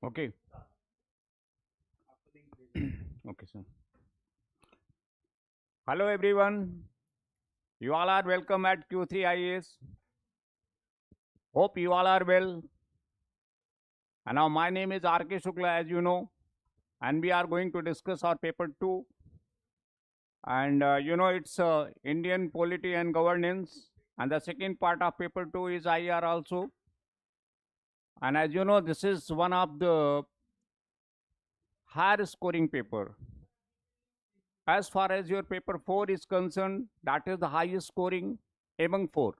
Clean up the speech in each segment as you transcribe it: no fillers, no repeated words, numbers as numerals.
Okay. Okay, sir. Hello, everyone. You all are welcome at Q3 IAS. Hope you all are well. And now my name is R K Shukla, as you know, and we are going to discuss our paper 2. And it's Indian Polity and Governance. And the second part of paper 2 is IR also. And as you know, this is one of the higher scoring paper. As far as your paper 4 is concerned, that is the highest scoring among 4.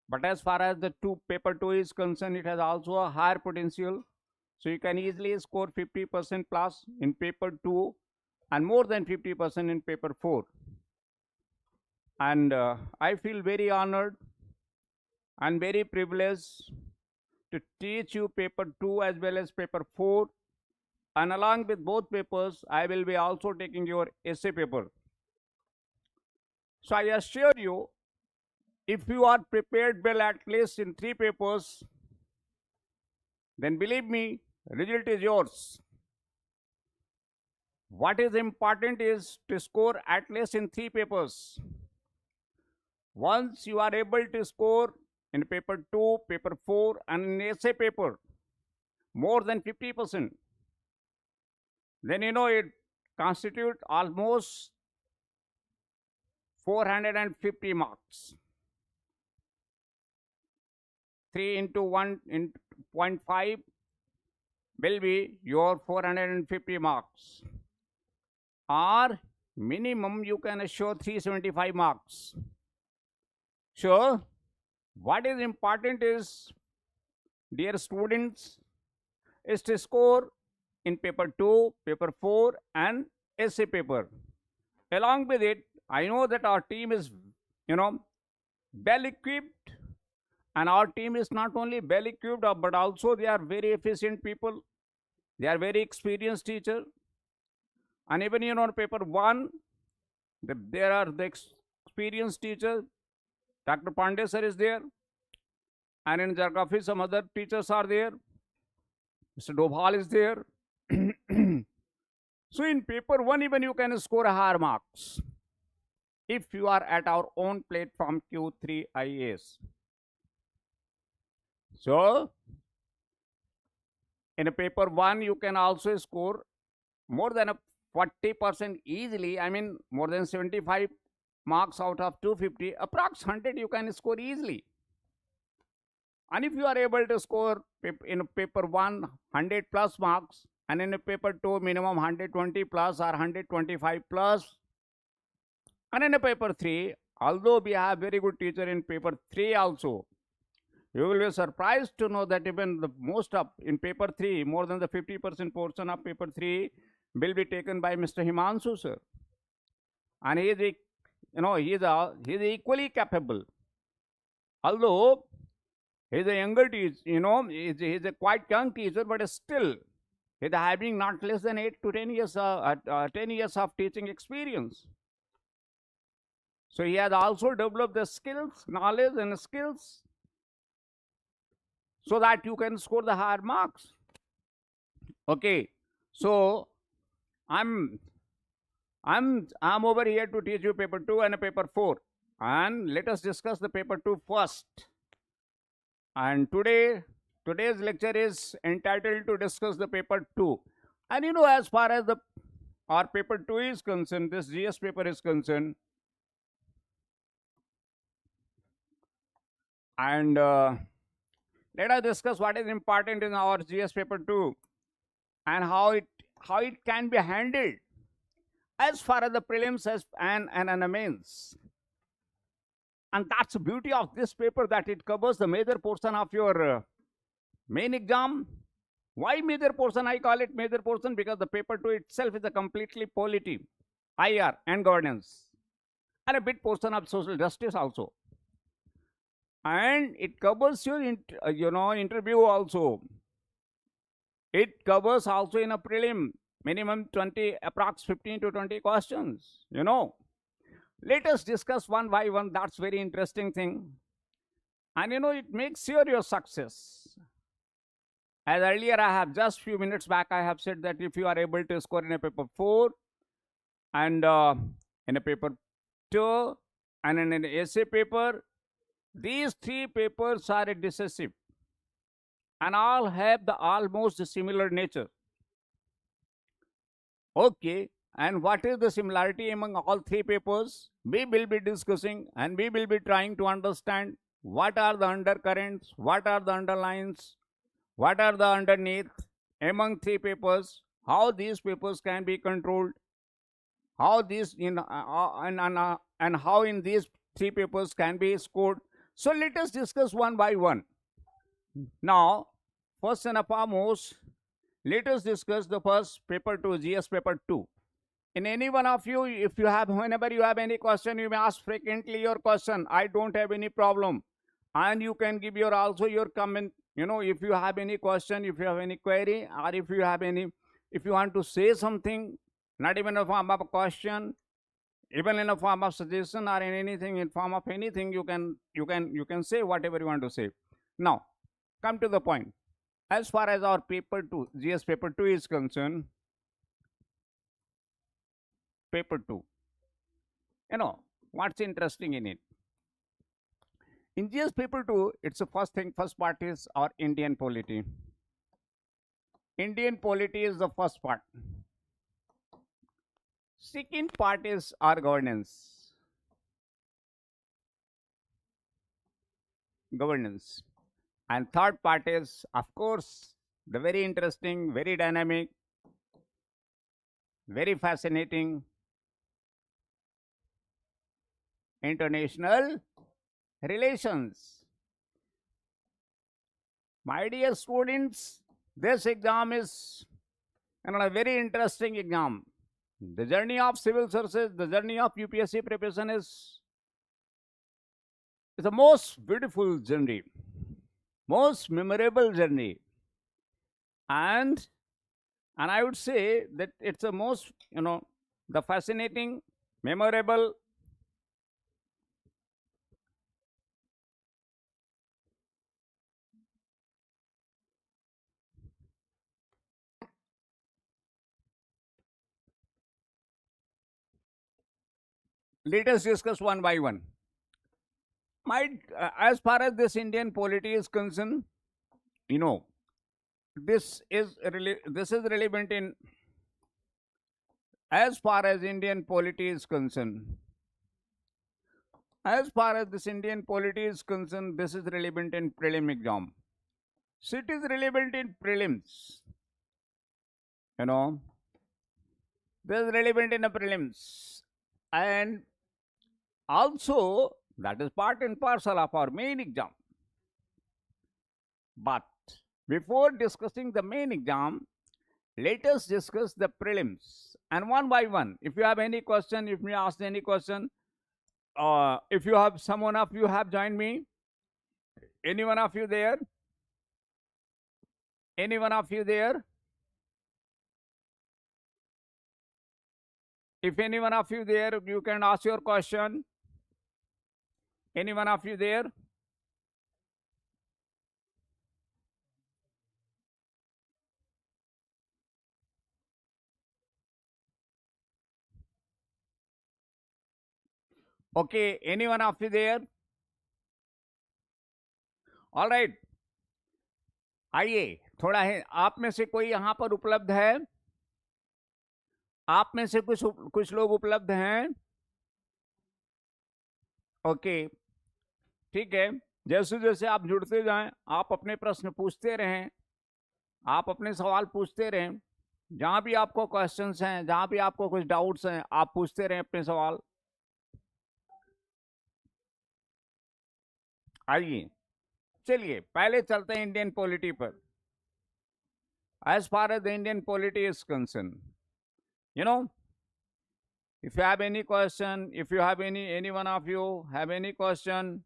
But as far as the paper 2 is concerned, it has also a higher potential. So you can easily score 50% plus in paper 2 and more than 50% in paper 4. And I feel very honored and very privileged to teach you paper 2 as well as paper 4. And along with both papers, I will be also taking your essay paper. So I assure you, if you are prepared well at least in 3 papers, then believe me, result is yours. What is important is to score at least in 3 papers. Once you are able to score in paper 2, paper 4 and in essay paper more than 50%, then it constitutes almost 450 marks. 3 into 1 into 0.5 will be your 450 marks. Or minimum you can assure 375 marks. So what is important is, dear students, is to score in paper 2, paper 4 and essay paper. Along with it, I know that our team is, well equipped, and our team is not only well equipped, but also they are very efficient people. They are very experienced teacher. And even, paper 1, there are the experienced teachers. Dr. Pandey sir is there. And in geography, some other teachers are there. Mr. Dobhal is there. So in paper 1, even you can score higher marks if you are at our own platform Q3 IAS. So in a paper 1, you can also score more than a 40% easily. I mean, more than 75 marks out of 250, approx 100 you can score easily. And if you are able to score in a paper 1 100 plus marks, and in a paper 2 minimum 120 plus or 125 plus, and in a paper 3, although we have very good teacher in paper 3 also, you will be surprised to know that even the most of in paper 3, more than the 50% portion of paper 3 will be taken by Mr. Himanshu sir, and he is he is equally capable. Although he is a younger teacher, he is a quite young teacher, but still he is having not less than 8 to 10 years, 10 years of teaching experience. So he has also developed the skills, knowledge and skills, so that you can score the higher marks. Okay, so I'm over here to teach you paper 2 and paper 4, and let us discuss the paper 2 first. And today's lecture is entitled to discuss the paper 2. And as far as our paper 2 is concerned, this GS paper is concerned, and let us discuss what is important in our GS paper 2 and how it can be handled as far as the prelims and the mains. And that's the beauty of this paper, that it covers the major portion of your main exam. Why major portion? I call it major portion because the paper 2 itself is a completely polity, IR and governance, and a bit portion of social justice also. And it covers your interview also. It covers also in a prelim minimum 20, approx 15 to 20 questions. Let us discuss one by one. That's very interesting thing. And it makes sure your success. As earlier I have just few minutes back I have said that if you are able to score in a paper 4 and in a paper 2 and in an essay paper, these 3 papers are decisive and all have the almost similar nature. Okay, and what is the similarity among all 3 papers? We will be discussing and we will be trying to understand what are the undercurrents, what are the underlines, what are the underneath among 3 papers, how these papers can be controlled, how these and how in these 3 papers can be scored. So let us discuss one by one. Now, first and foremost, let us discuss the first paper 2, GS paper 2. In any one of you, if you have, whenever you have any question, you may ask frequently your question. I don't have any problem. And you can give your also your comment. You know, if you have any question, if you have any query, or if you have any, if you want to say something, not even in a form of a question, even in a form of suggestion or in anything, in form of anything, you can say whatever you want to say. Now, come to the point. As far as our paper 2, GS paper 2 is concerned, paper 2, you know, what's interesting in it? In GS paper 2, it's the first part is our Indian polity. Indian polity is the first part. Second part is our governance. Governance. And third part is, of course, the very interesting, very dynamic, very fascinating international relations. My dear students, this exam is a very interesting exam. The journey of civil services, the journey of UPSC preparation is the most beautiful journey, most memorable journey, and I would say that it's the most, the fascinating, memorable, let us discuss one by one. As far as this Indian polity is concerned, this is relevant in, as far as Indian polity is concerned. As far as this Indian polity is concerned, this is relevant in prelim exam. So it is relevant in prelims. This is relevant in the prelims. And also, that is part and parcel of our main exam. But before discussing the main exam, let us discuss the prelims. And one by one, if you have any question, if you ask any question, if you have, someone of you have joined me, any one of you there? Any one of you there? If any one of you there, you can ask your question. Any one of you there? Okay, any one of you there? All right. आइए थोड़ा है, आप में से कोई यहाँ पर उपलब्ध है? आप में से कुछ लोग उपलब्ध हैं? ओके, ठीक है। जैसे जैसे आप जुड़ते जाएं, आप अपने प्रश्न पूछते रहें, आप अपने सवाल पूछते रहें। जहां भी आपको क्वेश्चंस हैं, जहां भी आपको कुछ डाउट्स हैं, आप पूछते रहें अपने सवाल। आइए, चलिए पहले चलते हैं इंडियन पॉलिटी पर। As far as the Indian polity is concerned, if you have any question, if you have any one of you have any question,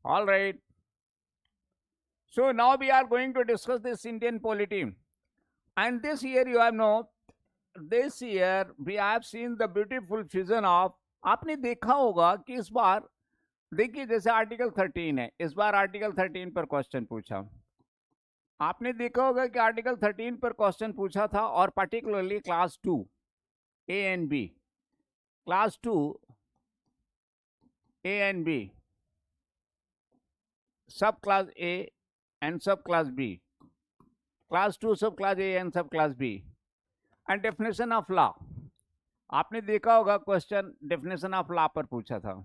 all right. So now we are going to discuss this Indian polity, and this year this year we have seen the beautiful fusion of, आपने देखा होगा कि इस बार देखिए जैसे article 13 है, इस बार article 13 पर क्वेश्चन पूछा। आपने देखा होगा कि आर्टिकल 13 पर क्वेश्चन पूछा था, और particularly class 2 A and B, class 2 A and B, sub class A and sub class B, class 2 sub class A and sub class B, and definition of law. आपने देखा होगा क्वेश्चन डेफिनेशन ऑफ लॉ पर पूछा था,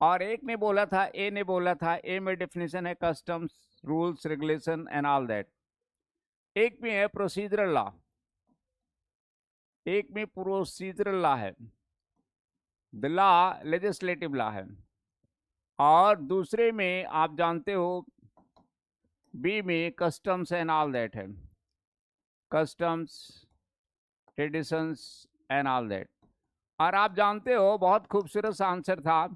और एक ने बोला था, ए ने बोला था, ए में डेफिनेशन है customs, rules, regulation and all that. एक में है प्रोसीजरल लॉ, एक में प्रोसीजरल लॉ है, द लॉ लेजिस्लेटिव लॉ है, और दूसरे में आप जानते हो बी में कस्टम्स एंड ऑल दैट है, customs, traditions and all that. और आप जानते हो बहुत खूबसूरत सा आंसर था,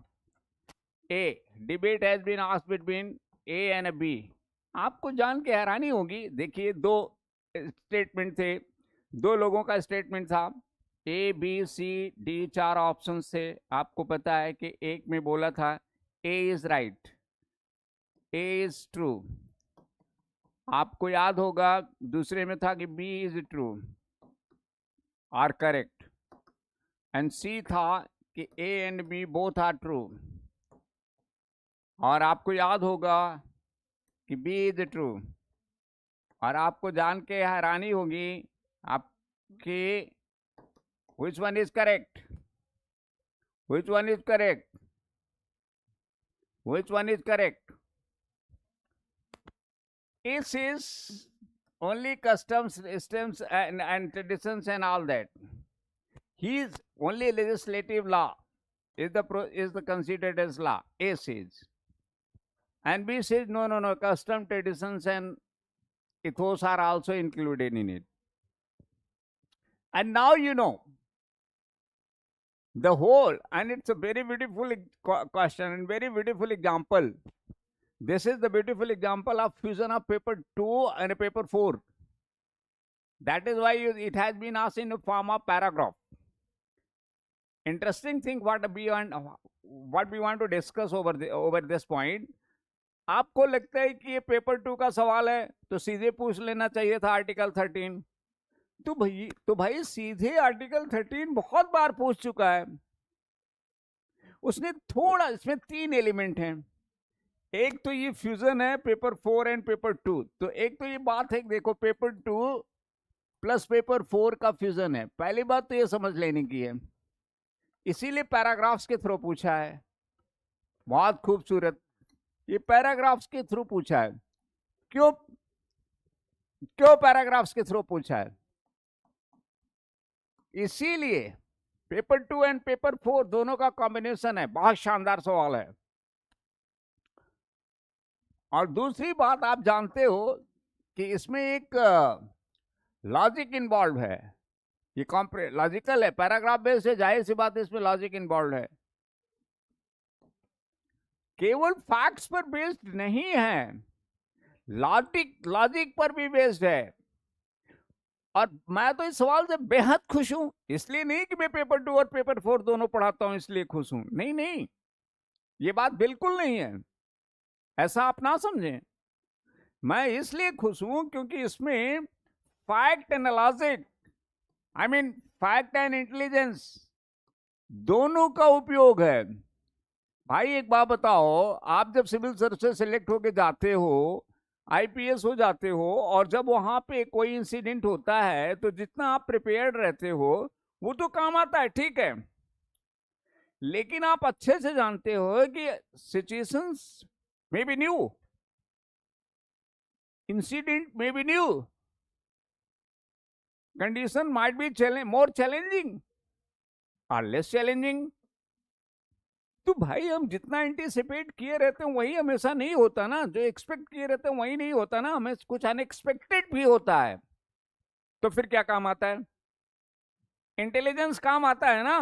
a debate has been asked between A and B. आपको जान के हैरानी होगी, देखिए दो स्टेटमेंट थे, दो लोगों का स्टेटमेंट था, A B C D, 4 option थे। आपको पता है कि एक में बोला था A is right, A is true, आपको याद होगा दूसरे में था कि B is true or correct, and C था कि A and B both are true, और आपको याद होगा कि बी इज ट्रू। और आपको जान के हैरानी होगी आपके, which one is correct, which one is correct, which one is correct? It is only customs, systems and traditions and all that. He is only legislative law is the considered as law, A says. And B says no, custom, traditions and ethos are also included in it. And now you know the whole, and it's a very beautiful question and very beautiful example. This is the beautiful example of fusion of paper 2 and paper 4. That is why it has been asked in the form of paragraph. Interesting thing what we want to discuss over this point. आपको लगता है कि ये paper 2 का सवाल है तो सीधे पूछ लेना चाहिए था आर्टिकल 13? तो भाई सीधे आर्टिकल 13 बहुत बार पूछ चुका है। उसने थोड़ा, इसमें 3 एलिमेंट हैं, एक तो ये फ्यूजन है पेपर 4 एंड पेपर 2, तो एक तो ये बात है, देखो पेपर 2 प्लस पेपर 4 का फ्यूजन है, पहली बात तो ये समझ लेने की है, इसीलिए पैराग्राफ्स के थ्रू पूछा है। बहुत खूबसूरत, ये पैराग्राफ्स के थ्रू पूछा है। क्यों पैराग्राफ्स के थ्रू पूछा है? इसीलिए पेपर 2 एंड पेपर 4 दोनों का कॉम्बिनेशन है, बहुत शानदार सवाल है। और दूसरी बात आप जानते हो कि इसमें एक लॉजिक इन्वॉल्व है, ये लॉजिकल है, पैराग्राफ बेस्ड है, जाहिर सी बात है इसमें लॉजिक इन्वॉल्व है, केवल फैक्ट्स पर बेस्ड नहीं है, लॉजिक पर भी बेस्ड है। और मैं तो इस सवाल से बेहद खुश हूं, इसलिए नहीं कि मैं पेपर 2 और पेपर 4 दोनों पढ़ाता हूं इसलिए खुश हूं, नहीं, ये बात बिल्कुल नहीं है, ऐसा आप ना समझें। मैं इसलिए खुश हूं क्योंकि इसमें fact and logic, I mean fact and intelligence दोनों का उपयोग है। भाई एक बात बताओ, आप जब सिविल सर्विस से सिलेक्ट होके जाते हो, आईपीएस हो जाते हो, और जब वहां पे कोई इंसिडेंट होता है तो जितना आप प्रिपेयर्ड रहते हो वो तो काम आता है, ठीक है, लेकिन आप अच्छे से जानते हो कि situations may be new, incident may be new, condition might be more challenging और लेस चैलेंजिंग। तो भाई हम जितना एंटीसिपेट किए रहते हैं वही हमेशा नहीं होता ना, जो एक्सपेक्ट किए रहते हैं वही नहीं होता ना, हमें कुछ अनएक्सपेक्टेड भी होता है। तो फिर क्या काम आता है? इंटेलिजेंस काम आता है ना।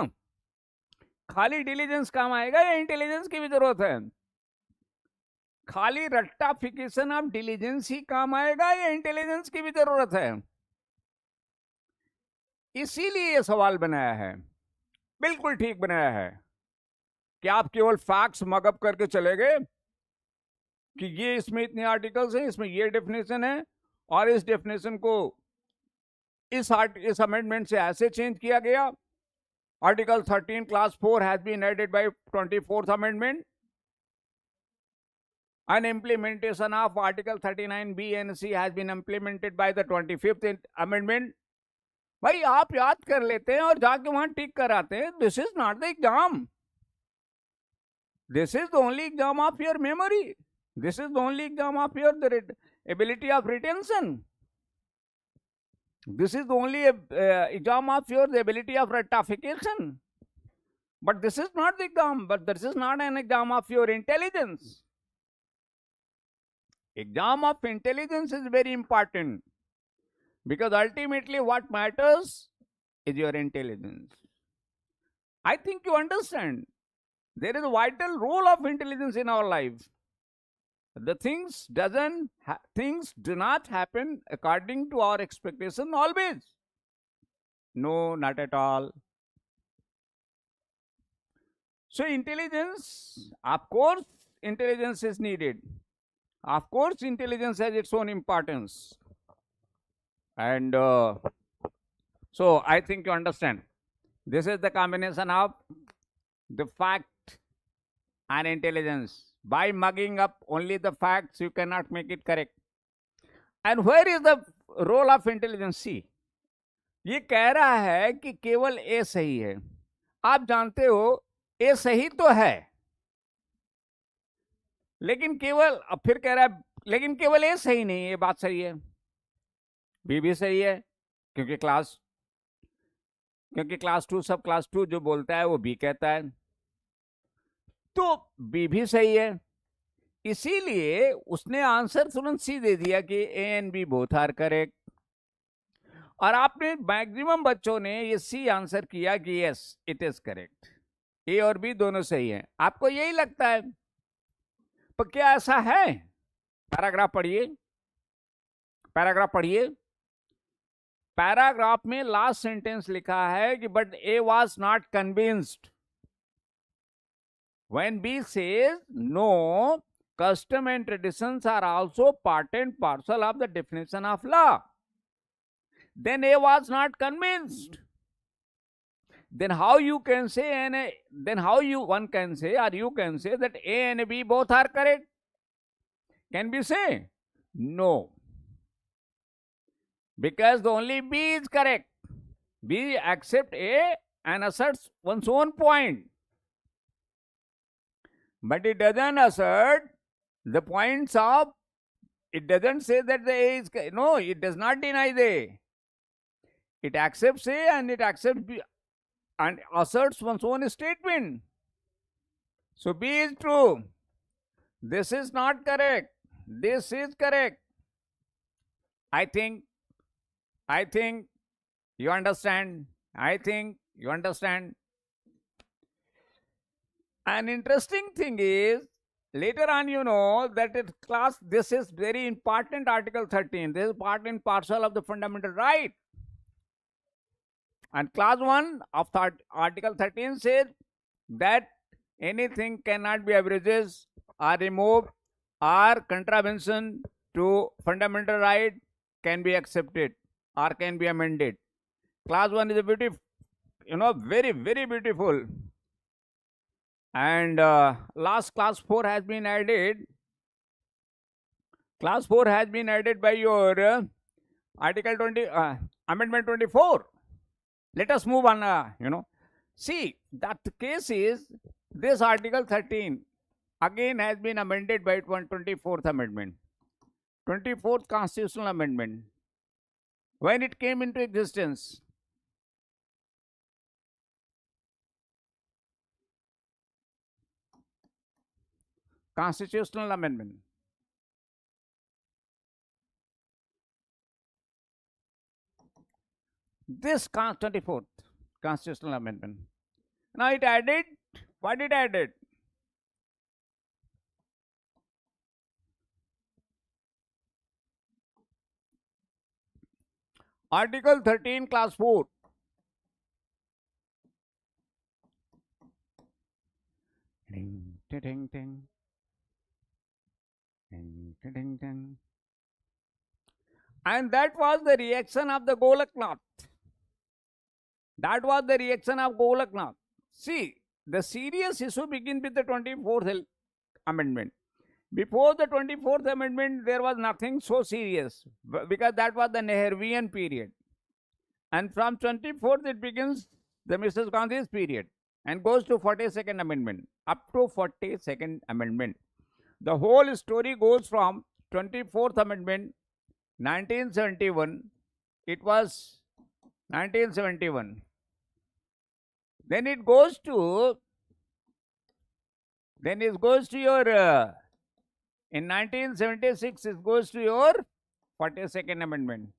खाली डिलीजेंस काम आएगा या इंटेलिजेंस की भी जरूरत है? खाली रट्टाफिकेशन ऑफ डिलीजेंस ही काम आएगा या इंटेलिजेंस की भी जरूरत है? इसीलिए ये सवाल बनाया है, बिल्कुल ठीक बनाया है क्या आप केवल फैक्ट्स मगअप करके चले गए कि ये इसमें इतने आर्टिकल्स हैं, इसमें ये डेफिनेशन है और इस डेफिनेशन को इस अमेंडमेंट से ऐसे चेंज किया गया? Article 13 class 4 has been added by 24th amendment and implementation of article 39B and C has been implemented by the 25th amendment. भाई आप याद कर लेते हैं और जाके वहां टिक कराते हैं. This is not the exam. This is the only exam of your memory. This is the only exam of your ability of retention. This is the only exam of your ability of rectification. But this is not the exam. But this is not an exam of your intelligence. Exam of intelligence is very important, because ultimately what matters is your intelligence. I think you understand. There is a vital role of intelligence in our life. The things do not happen according to our expectation always. No, not at all. So intelligence, of course, intelligence is needed. Of course, intelligence has its own importance. And so I think you understand. This is the combination of the fact and intelligence. By mugging up only the facts, you cannot make it correct. And where is the role of intelligence? See, ये कह रहा है कि केवल ए सही है. आप जानते हो ए सही तो है, लेकिन केवल, अब फिर कह रहा है लेकिन केवल ए सही नहीं है. ये बात सही है. बी भी सही है, क्योंकि क्लास 2 सब क्लास 2 जो बोलता है वो बी कहता है, तो बी भी सही है. इसीलिए उसने आंसर तुरंत सी दे दिया कि A and B both are correct. और आपने मैक्सिमम बच्चों ने ये सी आंसर किया कि यस इट इज करेक्ट. ए और बी दोनों सही हैं. आपको यही लगता है, पर क्या ऐसा है? पैराग्राफ पढ़िए, पैराग्राफ पढ़िए. पैराग्राफ में लास्ट सेंटेंस लिखा है कि but A was not convinced. When B says no, custom and traditions are also part and parcel of the definition of law, then A was not convinced. Then how you can say one can say or you can say that A and B both are correct? Can we say? No. Because only B is correct. B accepts A and asserts one's own point. But it doesn't assert the points of, it doesn't say that the A is, no, it does not deny the A. It accepts A and it accepts B and asserts one's own statement. So B is true. This is not correct. This is correct. I think you understand. I think you understand. An interesting thing is, later on you know that in class, this is very important, Article 13. This is part and parcel of the fundamental right. And clause 1 of Article 13 says that anything cannot be abridged or removed or contravention to fundamental right can be accepted or can be amended. Clause 1 is a beautiful, very, very beautiful. And last class 4 has been added. Class 4 has been added by your Article 20, Amendment 24. Let us move on, See, that case is this Article 13 again has been amended by 24th Amendment. 24th Constitutional Amendment. When it came into existence, Constitutional Amendment. This 24th Constitutional Amendment. Now it added, what it added? Article 13, Class 4. Ding, ding, ding, ding. Ding, ding, ding, ding. And that was the reaction of the Golaknath. That was the reaction of Golaknath. See, the serious issue begins with the 24th Amendment. Before the 24th Amendment, there was nothing so serious because that was the Nehruvian period. And from 24th, it begins the Mrs. Gandhi's period and goes to 42nd Amendment, up to 42nd Amendment. The whole story goes from 24th Amendment, 1971. It was 1971. Then it goes to your in 1976 it goes to your 42nd Amendment.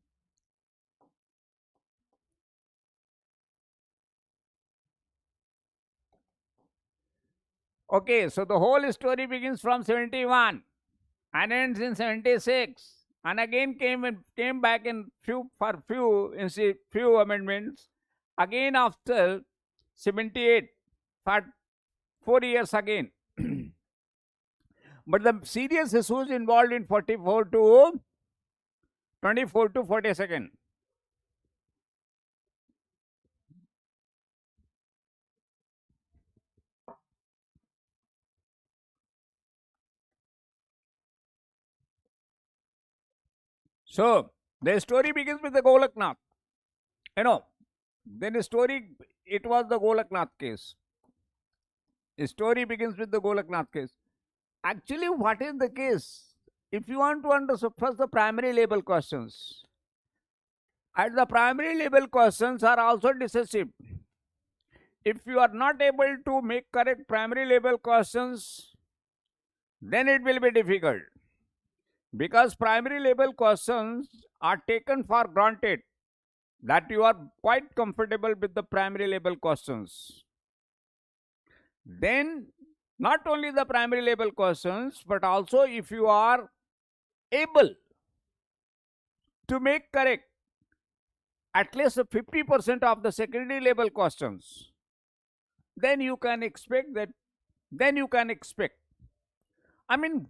Okay, so the whole story begins from 71 and ends in 76, and again came back in few amendments again after 78 for 4 years again. But the serious issues involved in 44 to 24 to 42nd. So the story begins with the Golaknath. Then the story, it was the Golaknath case. The story begins with the Golaknath case. Actually, what is the case? If you want to understand first the primary level questions, and the primary level questions are also decisive. If you are not able to make correct primary level questions, then it will be difficult. Because primary level questions are taken for granted that you are quite comfortable with the primary level questions. Then not only the primary level questions, but also if you are able to make correct at least 50% of the secondary level questions, then you can expect. I mean,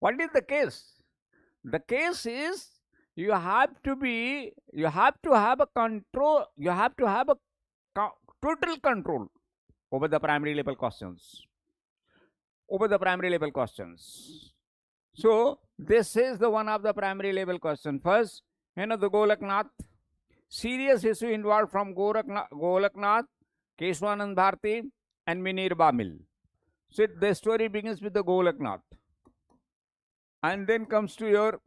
what is the case? The case is you have to have a control, you have to have a total control over the primary level questions. So this is the one of the primary level question. First, the Golaknath. Serious issue involved from Golaknath, Keshwanand Bharti and Minerva Mill. So the story begins with the Golaknath. And then comes to your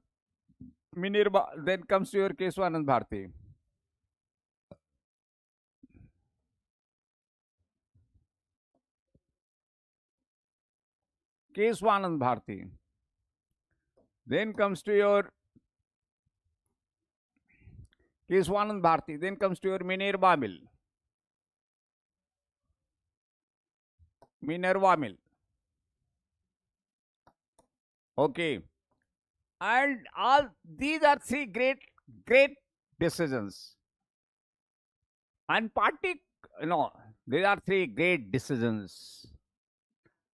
Keshwanand Bharti. Keshwanand Bharti. Then comes to your Keshwanand Bharti. Then comes to your Minerva Mill. Okay. And all these are three great decisions. And these are three great decisions.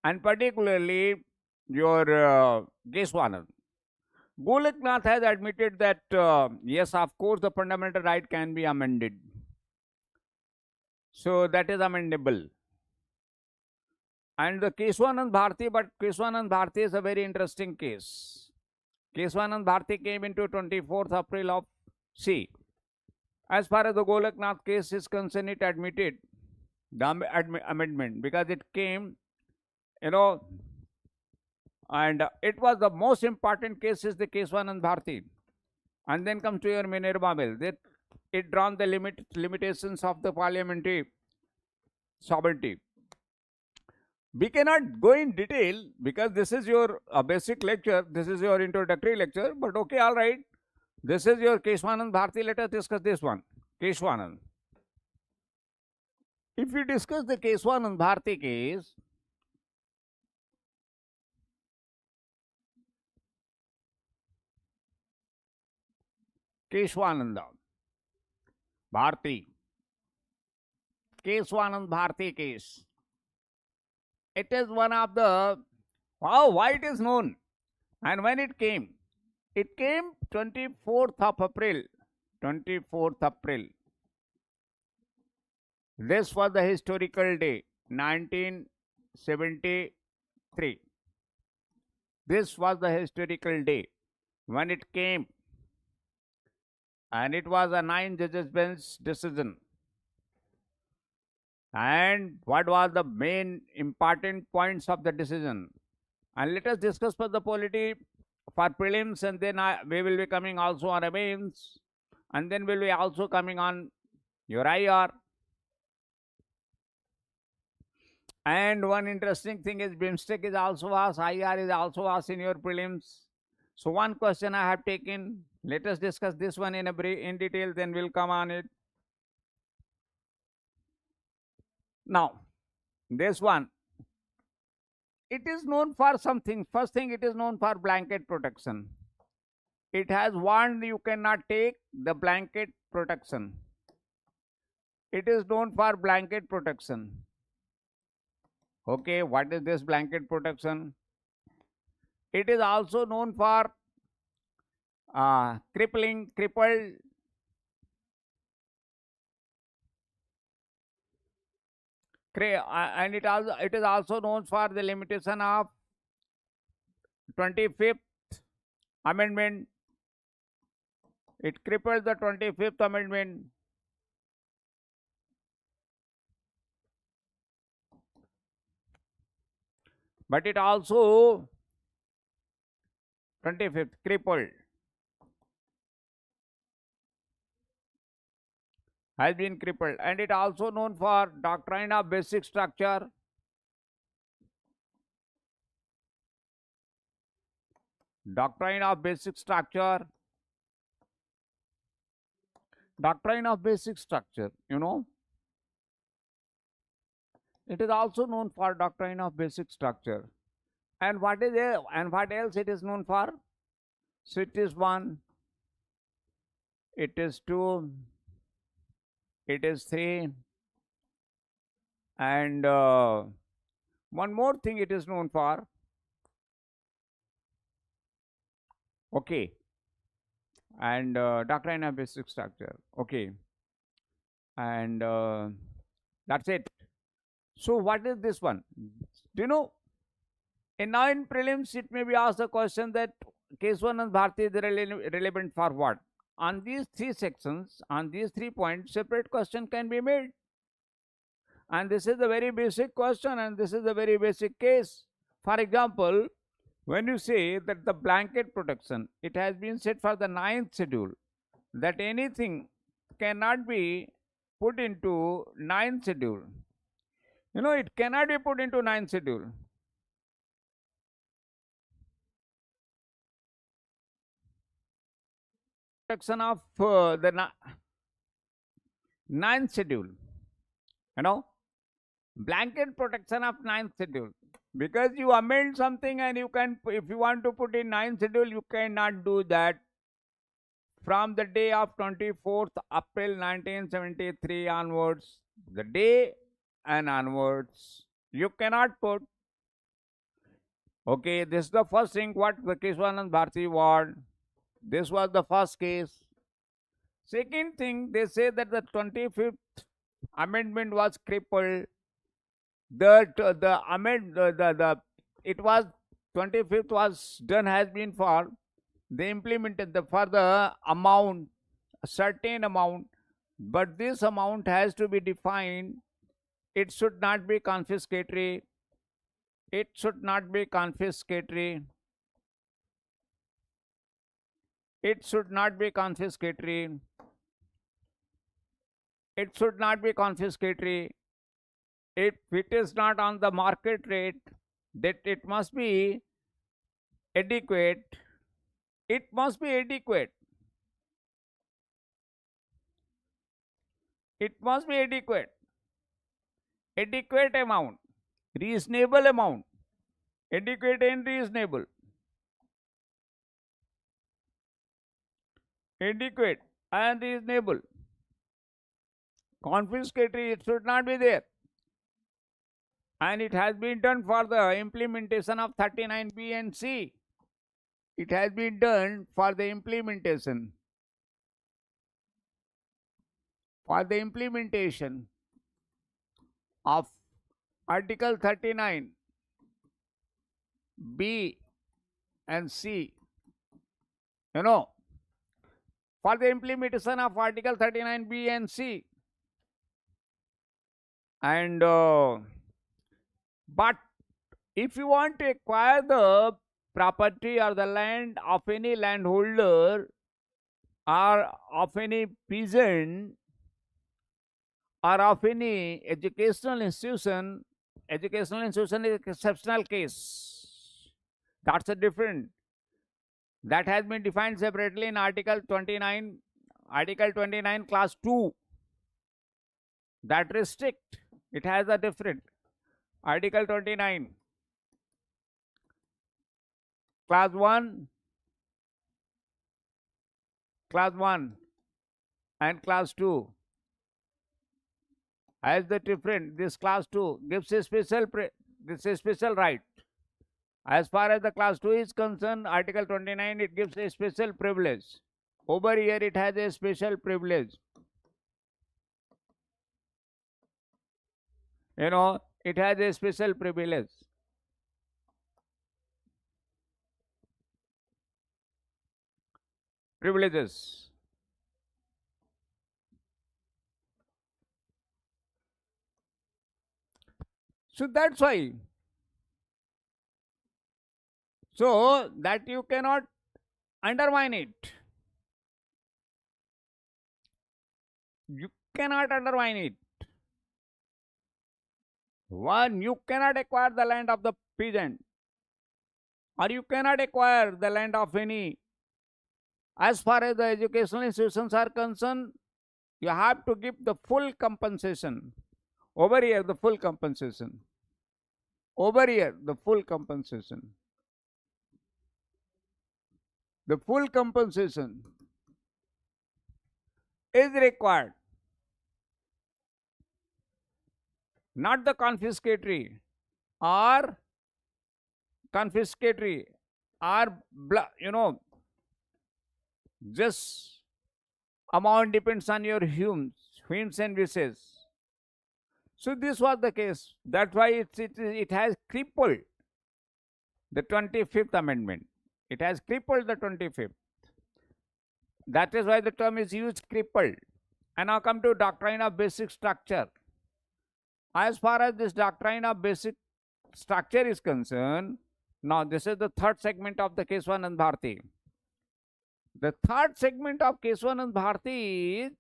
And particularly your Keshwanand. Golaknath has admitted that yes, of course, the fundamental right can be amended. So that is amendable. And the Keshwanand Bharti is a very interesting case. Keshwanand Bharti came into 24th April of as far as the Golaknath case is concerned, it admitted the amendment because it came, and it was the most important case is the Keshwanand Bharti. And then comes to your Minerva Mill. It drawn the limitations of the parliamentary sovereignty. We cannot go in detail because this is your basic lecture, this is your introductory lecture, but okay, all right. This is your Keshwanand Bharti. Let us discuss this one, Keshwanand. If we discuss the Keshwanand Bharti case, Keshwanand Bharti case. it is one of the, wow, why it is known. And when it came 24th of April. 24th April. This was the historical day, 1973. This was the historical day when it came, and it was a 9 judges bench decision. And what was the main important points of the decision? And let us discuss for the polity for prelims, and then we will be coming also on a mains, and then will be also coming on your IR. And one interesting thing is BIMSTEC is also asked, IR is also asked in your prelims. So one question I have taken. Let us discuss this one in detail, then we'll come on it. Now, this one, it is known for something. First thing, it is known for blanket protection. It has warned you cannot take the blanket protection. It is known for blanket protection. Okay, what is this blanket protection? It is also known for crippled, and it is also known for the limitation of 25th amendment. It crippled the 25th amendment. But it also 25th crippled has been crippled, and it also known for doctrine of basic structure. Doctrine of basic structure. Doctrine of basic structure, you know. It is also known for doctrine of basic structure. And what is it? And what else it is known for? So it is 1, it is 2, it is 3, and one more thing it is known for. Okay. And doctrine of basic structure. Okay. And that's it. So what is this one? Do you know? In 9 prelims, it may be asked the question that case 1 and Bharti is relevant for what? On these 3 sections, on these 3 points, separate question can be made. And this is the very basic question, and this is the very basic case. For example, when you say that the blanket protection, it has been said for the 9th schedule that anything cannot be put into 9th schedule. You know, it cannot be put into 9th schedule. Protection of the 9th schedule. You know, blanket protection of 9th schedule. Because you amend something and you can, if you want to put in 9th schedule, you cannot do that from the day of 24th April 1973 onwards. The day and onwards, you cannot put. Okay, this is the first thing what the Keswanand Bharti warned. This was the first case. Second thing, they say that the 25th amendment was crippled. The it was 25th was done, has been for they implemented the for the amount, a certain amount, but this amount has to be defined. It should not be confiscatory. It should not be confiscatory. It should not be confiscatory. It should not be confiscatory. If it is not on the market rate, that it must be adequate. It must be adequate. It must be adequate. Adequate amount. Reasonable amount. Adequate and reasonable. Adequate and reasonable. Confiscatory, it should not be there. And it has been done for the implementation of 39B and C. It has been done for the implementation. For the implementation of Article 39 B and C. You know, for the implementation of Article 39B and C. And but if you want to acquire the property or the land of any landholder or of any peasant or of any educational institution is an exceptional case. That's a different. That has been defined separately in Article 29, Class 2. That restrict. It has a different. Article 29, Class 1, and Class 2 has the different. This Class 2 gives a special right. As far as the Class 2 is concerned, Article 29, it gives a special privilege. Over here, it has a special privilege. You know, it has a special privilege. Privileges. So that's why. So that you cannot undermine it. You cannot undermine it. One, you cannot acquire the land of the peasant, or you cannot acquire the land of any. As far as the educational institutions are concerned, you have to give the full compensation. Over here, the full compensation. Over here, the full compensation. The full compensation is required. Not the confiscatory or just amount depends on your whims and wishes. So this was the case. That's why it has crippled the 25th Amendment. It has crippled the 25th. That is why the term is used, crippled. And now come to doctrine of basic structure. As far as this doctrine of basic structure is concerned, now this is the third segment of the Keswanand Bharati. The third segment of Keswanand Bharati is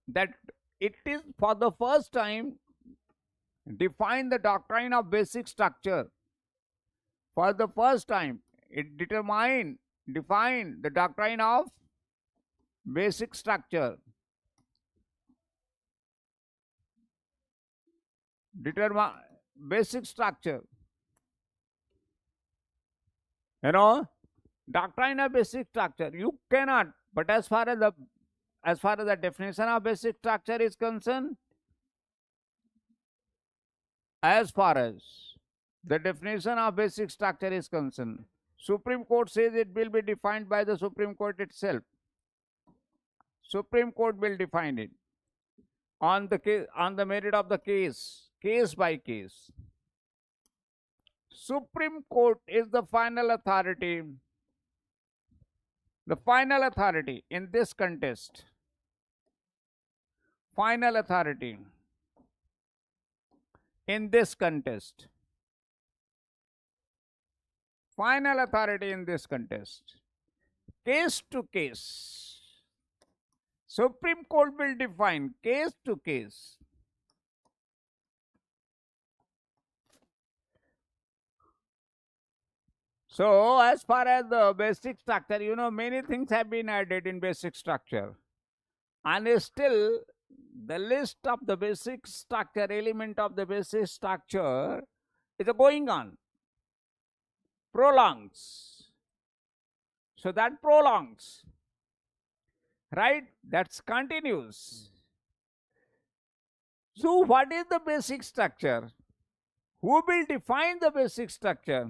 that it is for the first time defined the doctrine of basic structure. For the first time, it defined the doctrine of basic structure. Basic structure. You know, doctrine of basic structure. You cannot, but as far as the definition of basic structure is concerned, Supreme Court says it will be defined by the Supreme Court itself. Supreme Court will define it on the merit of the case by case. Supreme Court is the final authority. The final authority in this contest. Final authority in this contest. Final authority in this contest. Case to case. Supreme Court will define case to case. So, as far as the basic structure, you know, many things have been added in basic structure. And still, the list of the basic structure, element of the basic structure is going on. Prolongs. So, that prolongs. Right? That continues. So, what is the basic structure? Who will define the basic structure?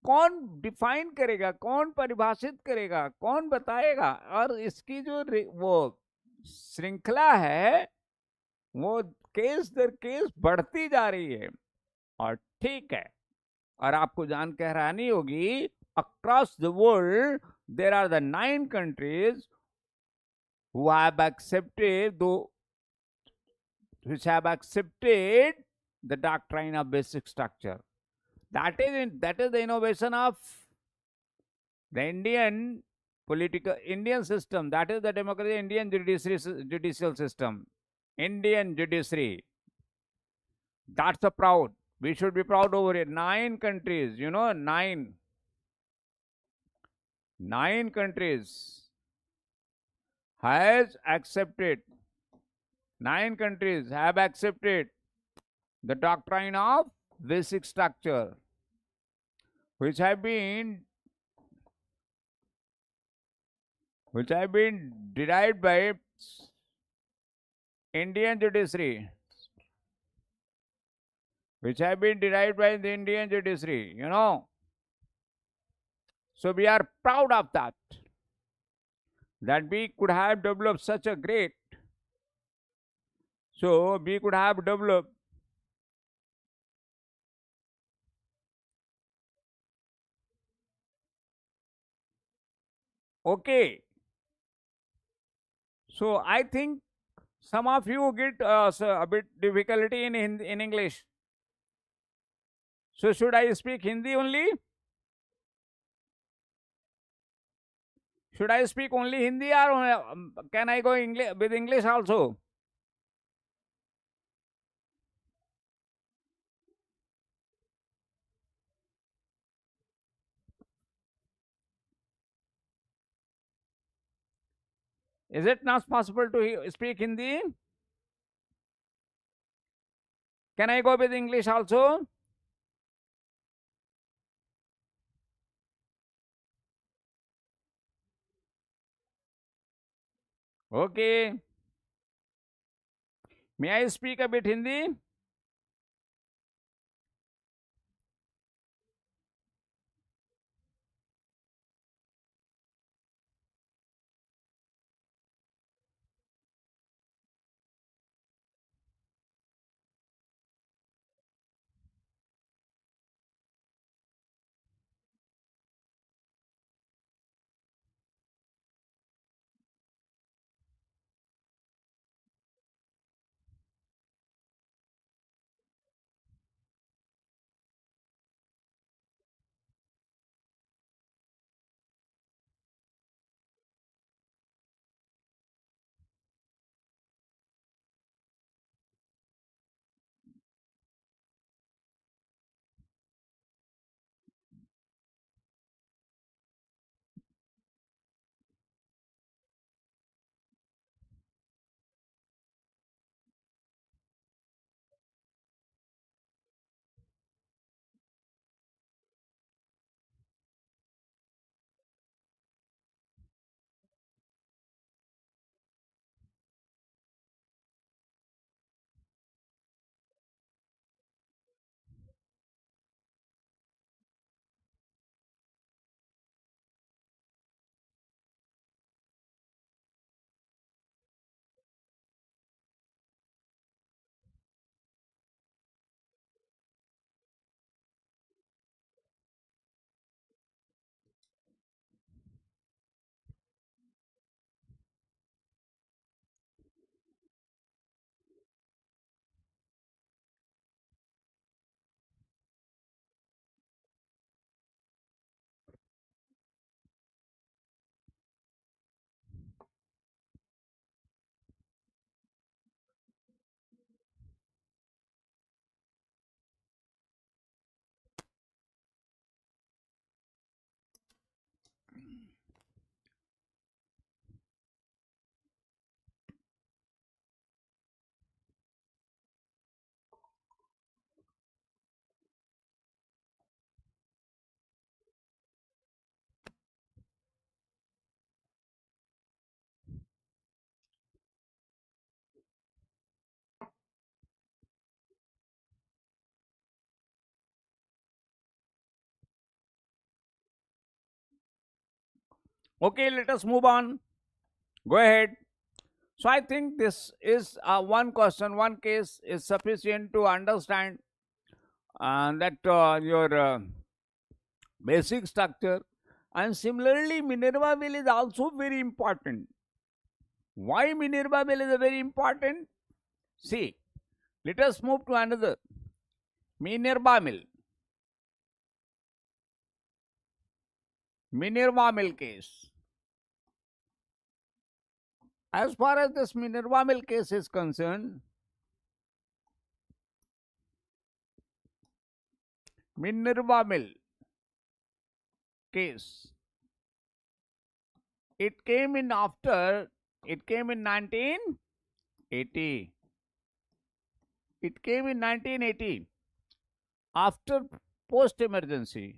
कौन define करेगा, कौन परिभाषित करेगा, कौन बताएगा? और इसकी जो वो श्रृंखला है वो केस दर केस बढ़ती जा रही है। और ठीक है, और आपको जान के हैरानी होगी, across the world there are the 9 countries who have accepted which have accepted the doctrine of basic structure. That is the innovation of the Indian political Indian system. That is the democracy, Indian judicial system, Indian judiciary. That's a proud. We should be proud over it. 9 countries, you know, nine countries has accepted. 9 countries have accepted the doctrine of basic structure, which have been derived by Indian judiciary, which have been derived by the Indian judiciary, you know. So we are proud of that we could have developed such a great. So we could have developed okay. So I think some of you get a bit difficulty in English. So should I speak Hindi only? Should I speak only Hindi or can I go English with English also? Is it not possible to speak Hindi? Can I go with English also? Okay. May I speak a bit Hindi? Okay, let us move on. Go ahead. So I think this is one question, one case is sufficient to understand that your basic structure. And similarly, Minervale is also very important. Why Minervale is very important? See, let us move to another. Minerva Mill. Minerva Mill case. As far as this Minerva Mill case is concerned, Minerva Mill case, it came in 1980. It came in 1980 after post emergency.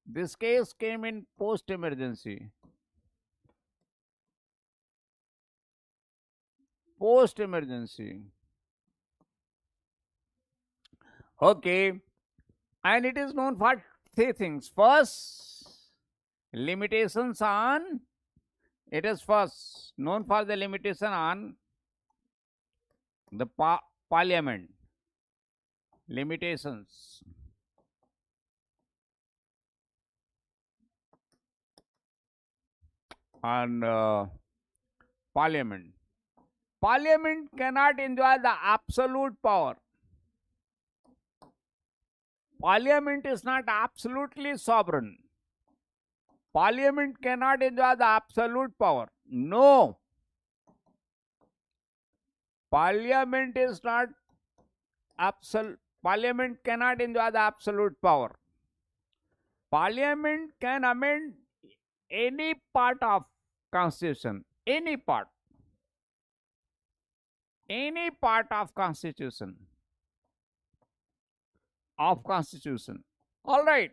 This case came in post emergency. Post emergency. Okay. And it is known for three things. First, limitations on, it is first known for the limitation on the parliament. Limitations. On parliament. Parliament cannot enjoy the absolute power. Parliament is not absolutely sovereign. Parliament cannot enjoy the absolute power. No. Parliament is not absolute. Parliament cannot enjoy the absolute power. Parliament can amend any part of constitution. Any part. Any part of constitution. Of constitution. All right.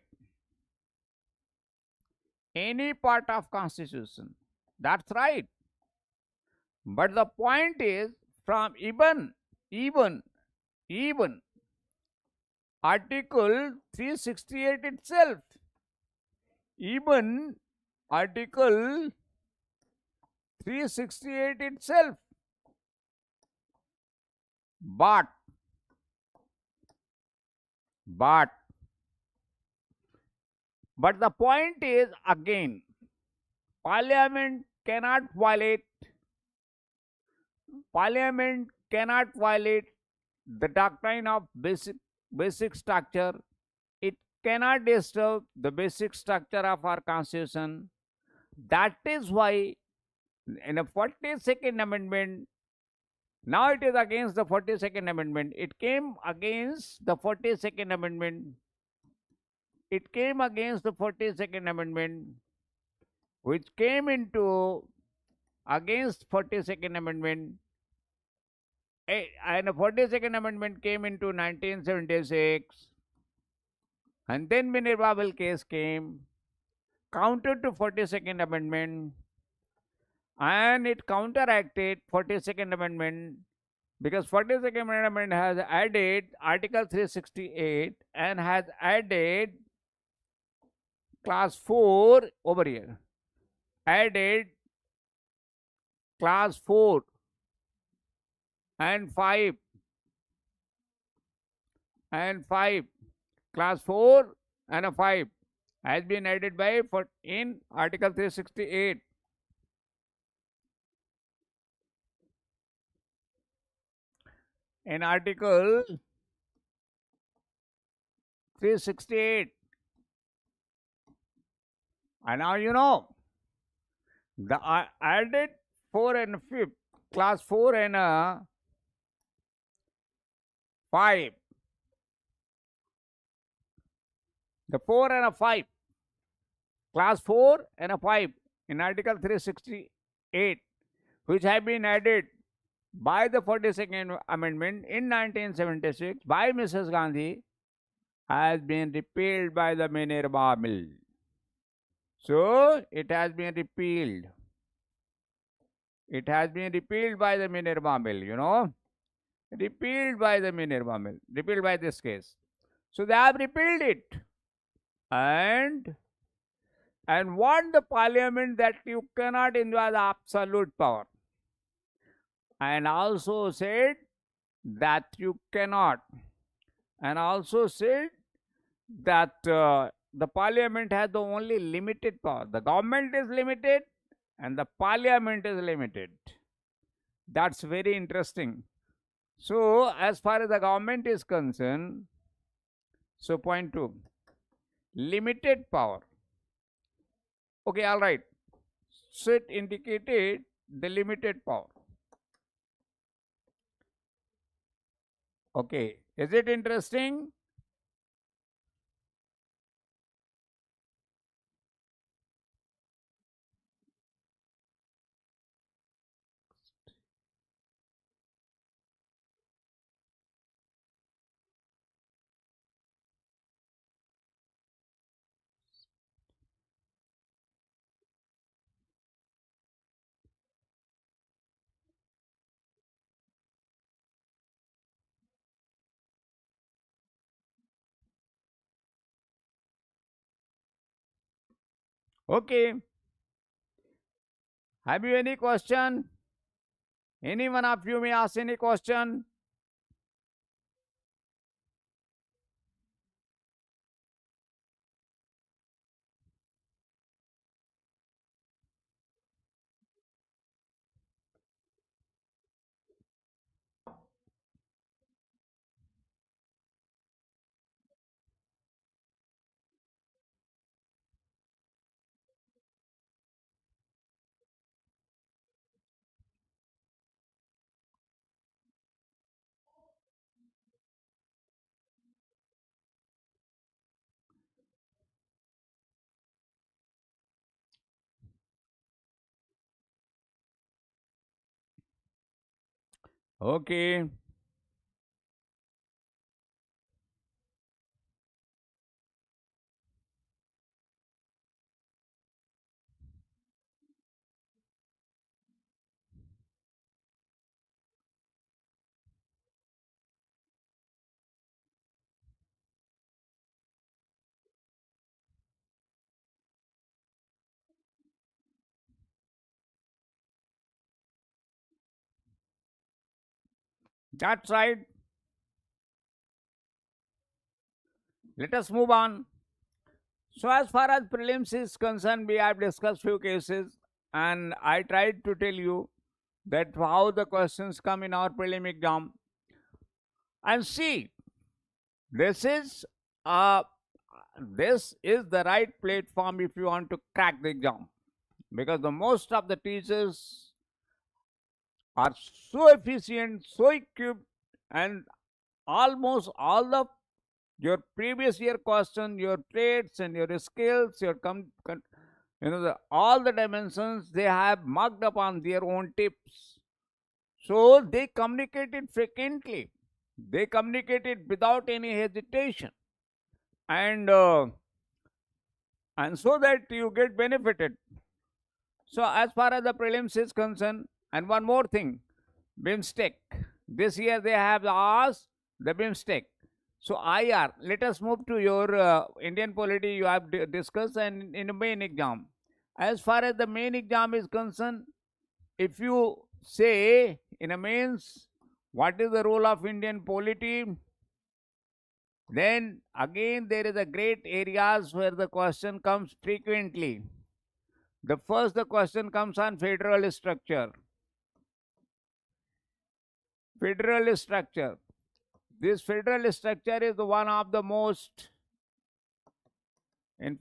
Any part of constitution. That's right. But the point is, from even Article 368 itself, even Article 368 itself, but the point is, again, Parliament cannot violate the doctrine of basic structure. It cannot disturb the basic structure of our constitution. That is why in the 42nd amendment, now it is against the 42nd amendment. It came against the 42nd amendment. It came against the 42nd amendment, which came into against 42nd amendment. And the 42nd amendment came into 1976. And then Minerva Mill case came, counter to 42nd amendment, and it counteracted 42nd amendment, because 42nd amendment has added Article 368 and has added class 4 over here, added class 4 and 5 class 4 and a 5 has been added by in Article 368. In Article 368. And now you know the added 4 and 5, class 4 and 5. The 4 and 5, class 4 and 5 in Article 368, which have been added by the 42nd Amendment in 1976 by Mrs. Gandhi, has been repealed by the Minerva Mill. So, it has been repealed. It has been repealed by the Minerva Mill, you know. Repealed by the Minerva Mill. Repealed by this case. So, they have repealed it. And and warned the parliament that you cannot enjoy the absolute power, and also said that you cannot, and also said that the parliament has the only limited power. The government is limited and the parliament is limited. That's very interesting. So, as far as the government is concerned, so point 2, limited power. Okay, all right. So it indicated the limited power. Okay, is it interesting? Okay. Have you any question? Any one of you may ask any question. Okay. That's right. Let us move on. So, as far as prelims is concerned, we have discussed few cases, and I tried to tell you that how the questions come in our prelim exam. And see, this is uh, this is the right platform if you want to crack the exam, because the most of the teachers are so efficient, so equipped, and almost all the your previous year question, your traits and your skills, your all the dimensions they have marked up on their own tips. So they communicate it frequently. They communicate it without any hesitation, and so that you get benefited. So as far as the prelims is concerned, and one more thing, BIMSTEC. This year they have asked the BIMSTEC. So IR, let us move to your Indian Polity you have discussed, and in the main exam. As far as the main exam is concerned, if you say in a mains, what is the role of Indian Polity? Then again there is a great areas where the question comes frequently. The question comes on federal structure. Federal structure. This federal structure is the one of the most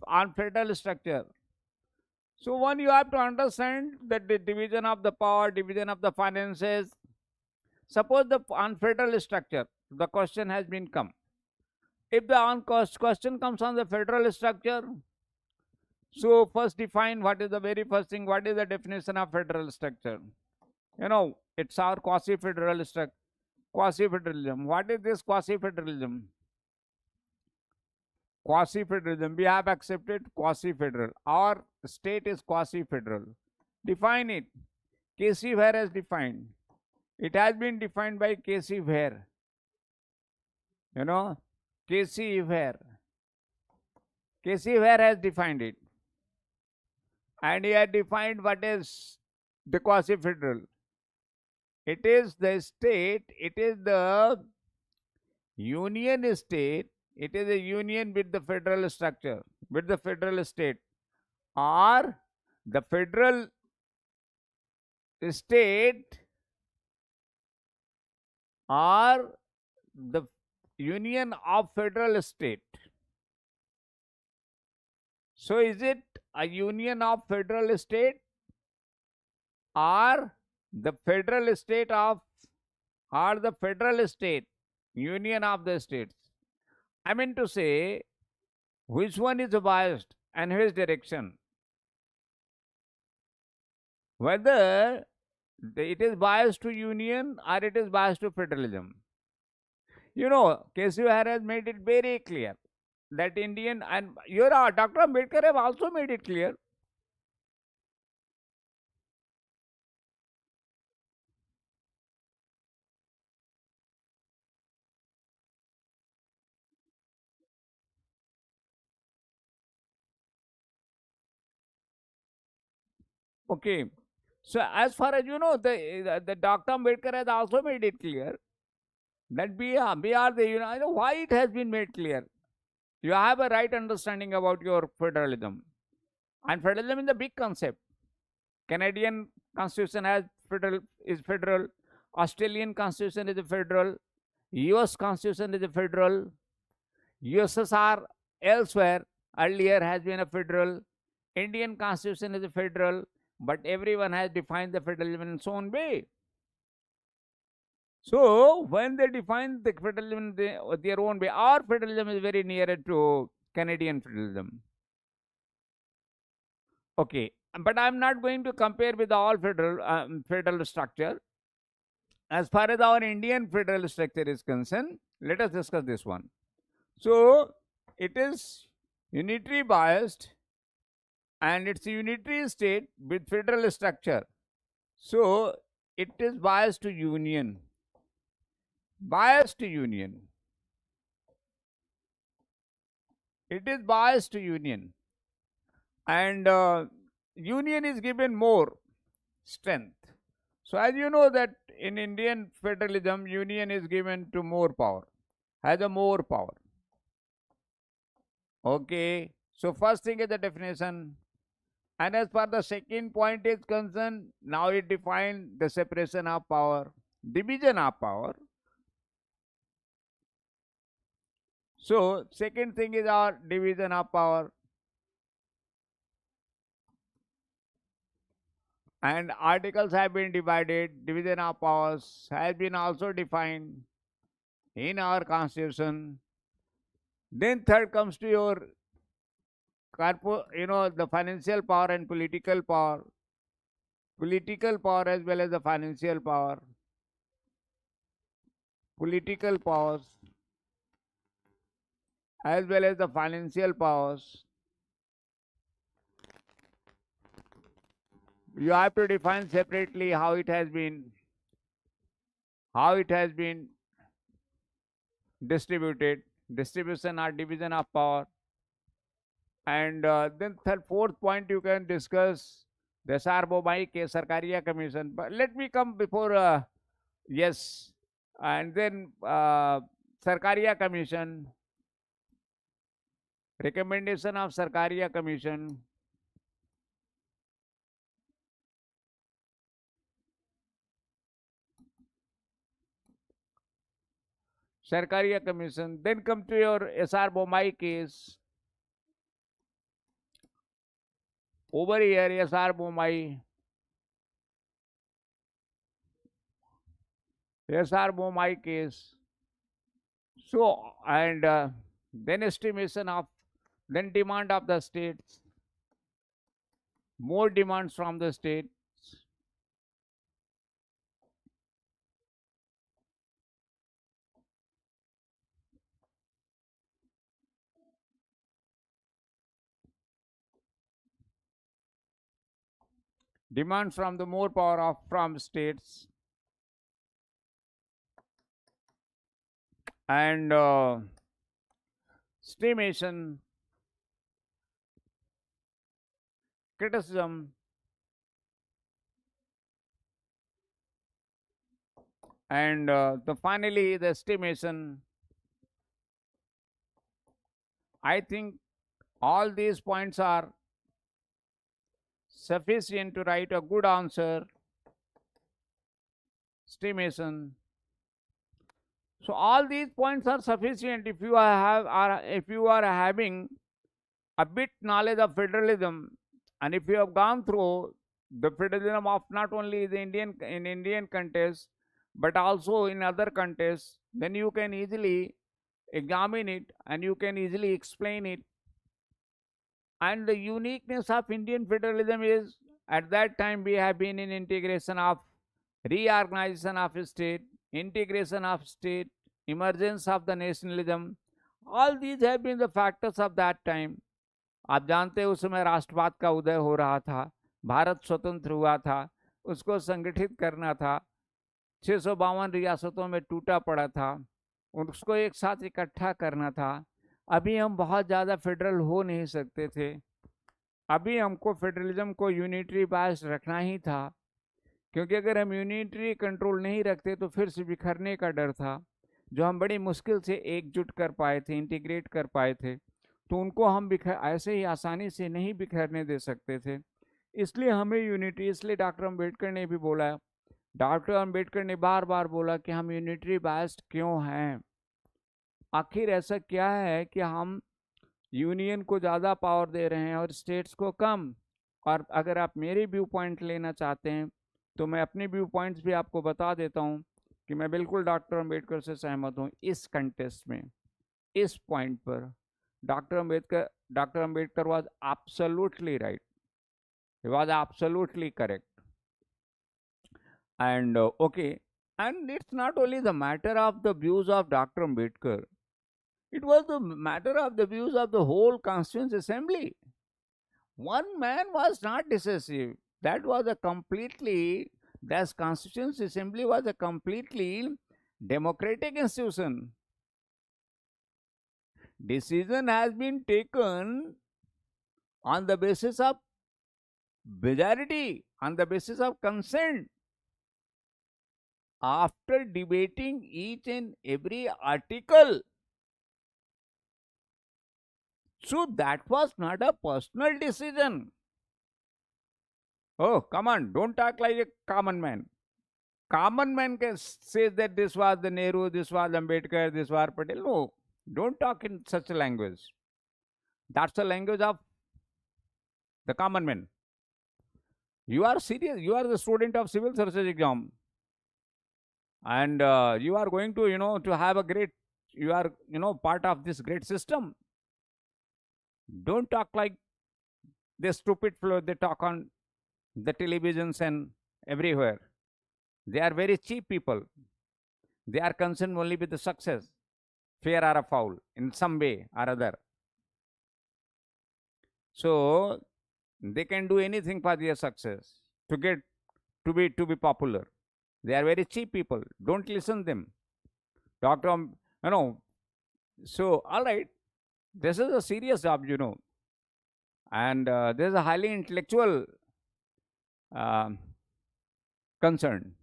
on federal structure. So one, you have to understand that the division of the power, division of the finances. Suppose the on federal structure, the question has been come. If the question comes on the federal structure, so first define what is the very first thing, what is the definition of federal structure? You know, it's our quasi-federal structure. Quasi-federalism. What is this quasi-federalism? Quasi-federalism. We have accepted quasi-federal. Our state is quasi-federal. Define it. K.C. Ware has defined. It has been defined by K.C. Ware. You know, K.C. Ware. K.C. Ware has defined it. And he had defined what is the quasi-federal. It is the state, it is the union state, it is a union with the federal structure, with the federal state, or the federal state, or the union of federal state. So is it a union of federal state, or the federal state of, or the federal state, union of the states? I mean to say, which one is biased and which direction? Whether it is biased to union or it is biased to federalism. You know, Keshav has made it very clear that Indian, and your Dr. Ambedkar have also made it clear. Okay. So as far as you know, the Dr. Ambedkar has also made it clear that we are the, you know why it has been made clear. You have a right understanding about your federalism. And federalism is a big concept. Canadian constitution has federal, is federal. Australian constitution is a federal. US constitution is a federal. USSR elsewhere earlier has been a federal. Indian constitution is a federal, but everyone has defined the federalism in its own way. So when they define the federalism in their own way, our federalism is very nearer to Canadian federalism. Okay, but I'm not going to compare with all federal structure. As far as our Indian federal structure is concerned, let us discuss this one. So it is unitary biased, and it's a unitary state with federal structure. So it is biased to union. Biased to union. It is biased to union. And union is given more strength. So as you know that in Indian federalism, union is given to more power, has a more power. Okay. So first thing is the definition. And as far the second point is concerned, now it defines the separation of power, division of power. So second thing is our division of power. And articles have been divided, division of powers has been also defined in our constitution. Then third comes to your the financial power and political power as well as the financial power, political powers as well as the financial powers. You have to define separately how it has been distributed, distribution or division of power. And then fourth point you can discuss the Sarbomai case, Sarkaria Commission. But let me come before, yes, and then Sarkaria Commission, recommendation of Sarkaria Commission. Sarkaria Commission. Then come to your SR Bomai case. Over here, SR Bomai. SR Bomai case. So, and then estimation of, then demand of the states. More demands from the states. Demands from the more power of from states. And estimation criticism, and finally the estimation. I think all these points are sufficient to write a good answer. Estimation. So all these points are sufficient if you if you are having a bit knowledge of federalism, and if you have gone through the federalism of not only the Indian context but also in other contests, then you can easily examine it and you can easily explain it. And the uniqueness of Indian federalism is, at that time we have been in integration of reorganization of state, integration of state, emergence of the nationalism. All these have been the factors of that time. आप जानते हैं उस समय राष्ट्रवाद का उदय हो रहा था, भारत स्वतंत्र हुआ था, उसको संगठित करना था, 652 रियासतों में टूटा पड़ा था, उसको एक साथ इकट्ठा करना था। अभी हम बहुत ज़्यादा फेडरल हो नहीं सकते थे, अभी हमको फेडरलिज्म को यूनिटरी बायस रखना ही था, क्योंकि अगर हम यूनिटरी कंट्रोल नहीं रखते तो फिर से बिखरने का डर था, जो हम बड़ी मुश्किल से एकजुट कर पाए थे, इंटीग्रेट कर पाए थे, तो उनको हम ऐसे ही आसानी से नहीं बिखरने दे सकते थे। इसलिए हमें यूनिटी, इसलिए डॉक्टर अम्बेडकर ने भी बोला, डॉक्टर अम्बेडकर ने बार बार बोला कि हम यूनिटरी बायस्ड क्यों हैं, आखिर ऐसा क्या है कि हम यूनियन को ज़्यादा पावर दे रहे हैं और स्टेट्स को कम। और अगर आप मेरे व्यू पॉइंट लेना चाहते हैं तो मैं अपने व्यू पॉइंट्स भी आपको बता देता हूं कि मैं बिल्कुल डॉक्टर अम्बेडकर से सहमत हूं इस कंटेस्ट में, इस पॉइंट पर। Doctor Ambedkar was absolutely right. He was absolutely correct. And okay, and it's not only the matter of the views of Dr. Ambedkar, it was the matter of the views of the whole Constituent Assembly. One man was not decisive. That was a completely, this Constituent Assembly was a completely democratic institution. Decision has been taken on the basis of majority, on the basis of consent, after debating each and every article. So that was not a personal decision. Oh, come on, don't talk like a common man. Common man can say that this was the Nehru, this was Ambedkar, this was Patel. No, don't talk in such a language. That's the language of the common man. You are serious. You are the student of civil services exam, and you are going to, to have a great. You are, part of this great system. Don't talk like the stupid fellow they talk on the televisions and everywhere. They are very cheap people. They are concerned only with the success, fair or a foul, in some way or other. So they can do anything for their success, to get to be popular. They are very cheap people. Don't listen them. Doctor, So all right, this is a serious job, and this is a highly intellectual concern,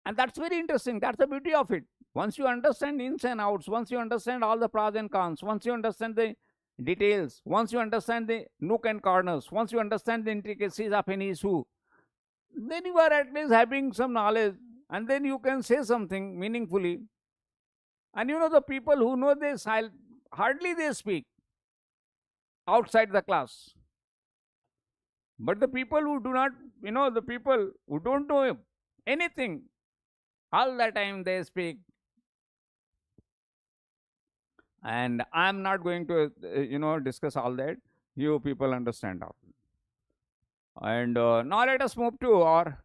and that's very interesting. That's the beauty of it. Once you understand ins and outs, once you understand all the pros and cons, once you understand the details, once you understand the nook and corners, once you understand the intricacies of any issue, then you are at least having some knowledge, and then you can say something meaningfully. And the people who know this, hardly they speak outside the class. But the people who do not, the people who don't know anything, all the time they speak. And I'm not going to, discuss all that. You people understand all. And now let us move to our,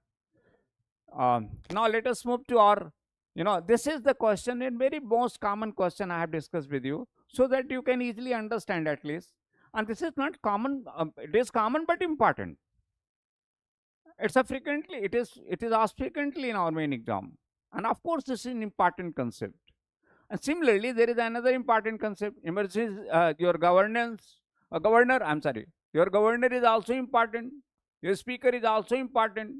this is the question, and very most common question I have discussed with you, so that you can easily understand at least. And this is not common, it is common but important. It is asked frequently in our main exam. And of course, this is an important concept. And similarly, there is another important concept, emerges your governor, Your governor is also important. Your speaker is also important.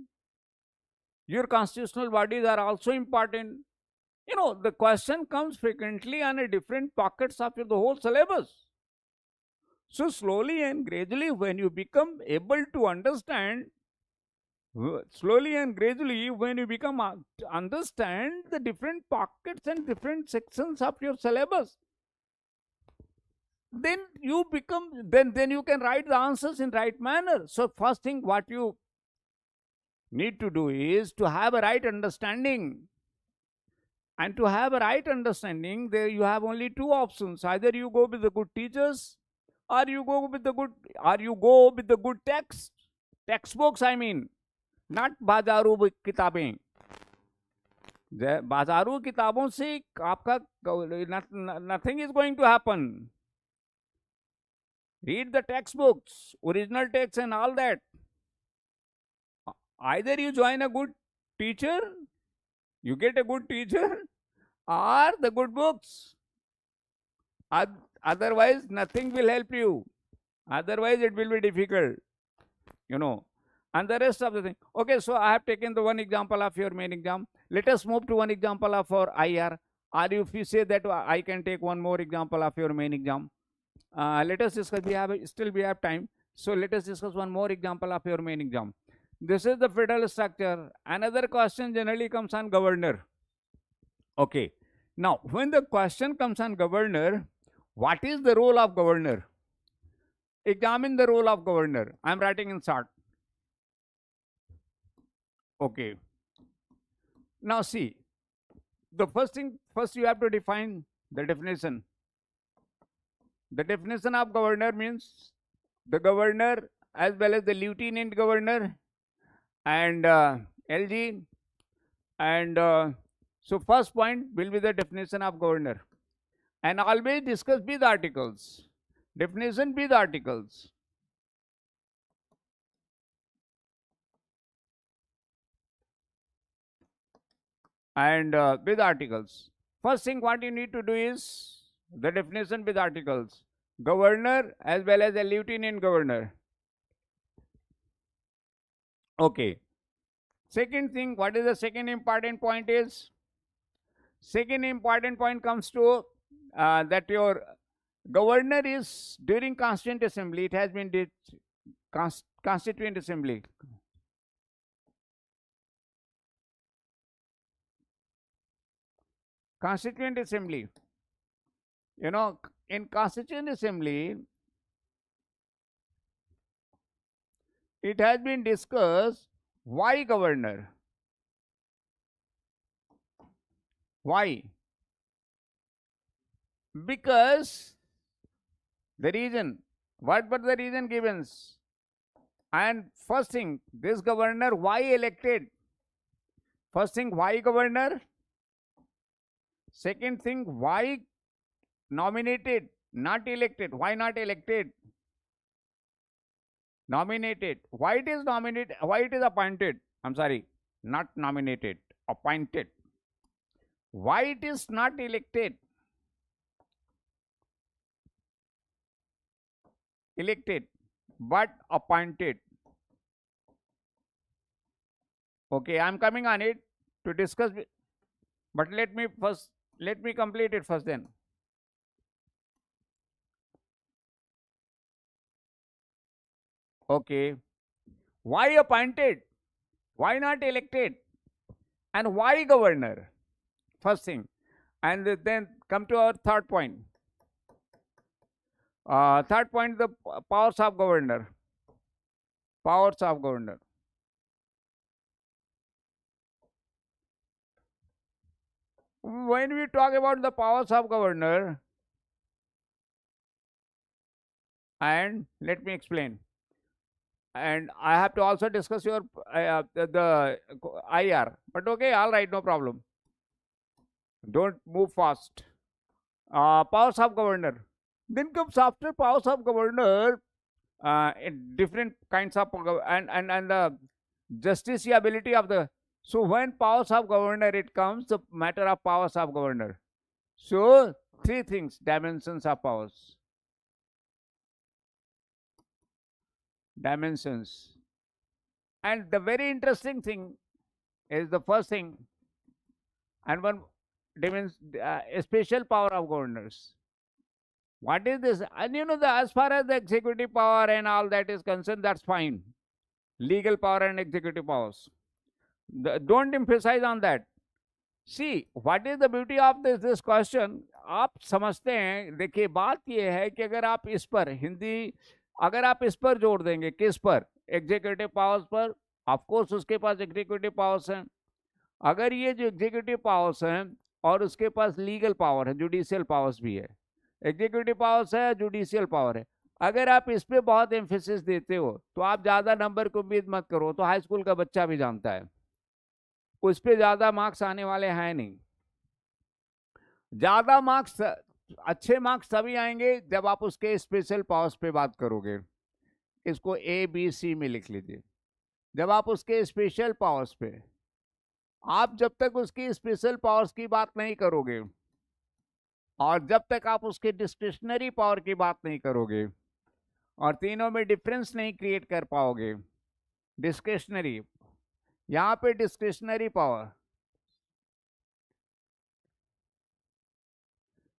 Your constitutional bodies are also important. You know, the question comes frequently on a different pockets of the whole syllabus. So slowly and gradually, when you become able to understand, slowly and gradually, when you become understand the different pockets and different sections of your syllabus, then you become then you can write the answers in right manner. So first thing what you need to do is to have a right understanding. And to have a right understanding, there you have only two options. Either you go with the good teachers, or you go with the good textbooks, I mean, not बाजारू किताबें. बाजारू किताबों से आपका nothing is going to happen. Read the textbooks, original text and all that. Either you join a good teacher, you get a good teacher, or the good books. Otherwise, nothing will help you. Otherwise, it will be difficult, you know. And the rest of the thing. Okay, so I have taken the one example of your main exam. Let us move to one example of our IR. Or if you say that I can take one more example of your main exam. Let us discuss. We have time. So let us discuss one more example of your main exam. This is the federal structure. Another question generally comes on governor. Okay. Now, when the question comes on governor, what is the role of governor? Examine the role of governor. I am writing in short. Okay. Now see, the first you have to define the definition. The definition of governor means the governor as well as the lieutenant governor and LG. And so first point will be the definition of governor. And always discuss with articles. Definition with articles. And with articles. First thing what you need to do is the definition with articles. Governor as well as a lieutenant governor. Okay. Second thing, what is the second important point is? Second important point comes to that your governor is during Constituent Assembly, it has been Constituent Assembly. Constituent Assembly. You know, in Constituent Assembly, it has been discussed why governor. Why? Because the reason. What were the reason given? And first thing, this governor, why elected? First thing, why governor? Second thing, why nominated, not elected? Why not elected? Nominated. Why it is nominated? Why it is appointed? I'm sorry, not nominated, appointed. Why it is not elected? Elected, but appointed. Okay, I'm coming on it to discuss, but let me complete it first then. Okay, why appointed? Why not elected? And why governor? First thing. And then come to our third point. Third point, the powers of governor. Powers of governor. When we talk about the powers of governor, and let me explain. And I have to also discuss your the IR. But okay, all right, no problem. Don't move fast. Powers of governor. Then comes after powers of governor, different kinds of and the justiciability of the. So when powers of governor, it comes the matter of powers of governor. So three things, dimensions of powers. dimensions. And the very interesting thing is the first thing, and one special power of governors. What is this? And you know, as far as the executive power and all that is concerned, that's fine. Legal power and executive powers. Don't emphasize on that. See, what is the beauty of this question? आप समझते हैं, देखिए बात ये है कि अगर आप इस पर हिंदी, अगर आप इस पर जोड़ देंगे, किस पर? एग्जीक्यूटिव पावर्स पर, ऑफ कोर्स उसके पास एग्जीक्यूटिव पावर्स हैं. अगर ये जो एग्जीक्यूटिव पावर्स हैं और उसके पास लीगल पावर है, जुडिशियल पावर्स भी है, एग्जीक्यूटिव पावर्स है, जुडिशियल पावर है, अगर आप इस पे बहुत एम्फेसिस देते हो तो आप ज़्यादा नंबर की उम्मीद मत करो. तो हाई स्कूल का बच्चा भी जानता है उस पे ज़्यादा मार्क्स आने वाले हैं नहीं. ज़्यादा मार्क्स, अच्छे मार्क्स तभी आएंगे जब आप उसके स्पेशल पावर्स पे बात करोगे. इसको ABC में लिख लीजिए. जब आप उसके स्पेशल पावर्स पे, आप जब तक उसकी स्पेशल पावर्स की बात नहीं करोगे और जब तक आप उसके डिस्क्रिशनरी पावर की बात नहीं करोगे और तीनों में डिफरेंस नहीं क्रिएट कर पाओगे, डिस्क्रिशनरी, यहां पे डिस्क्रिशनरी पावर,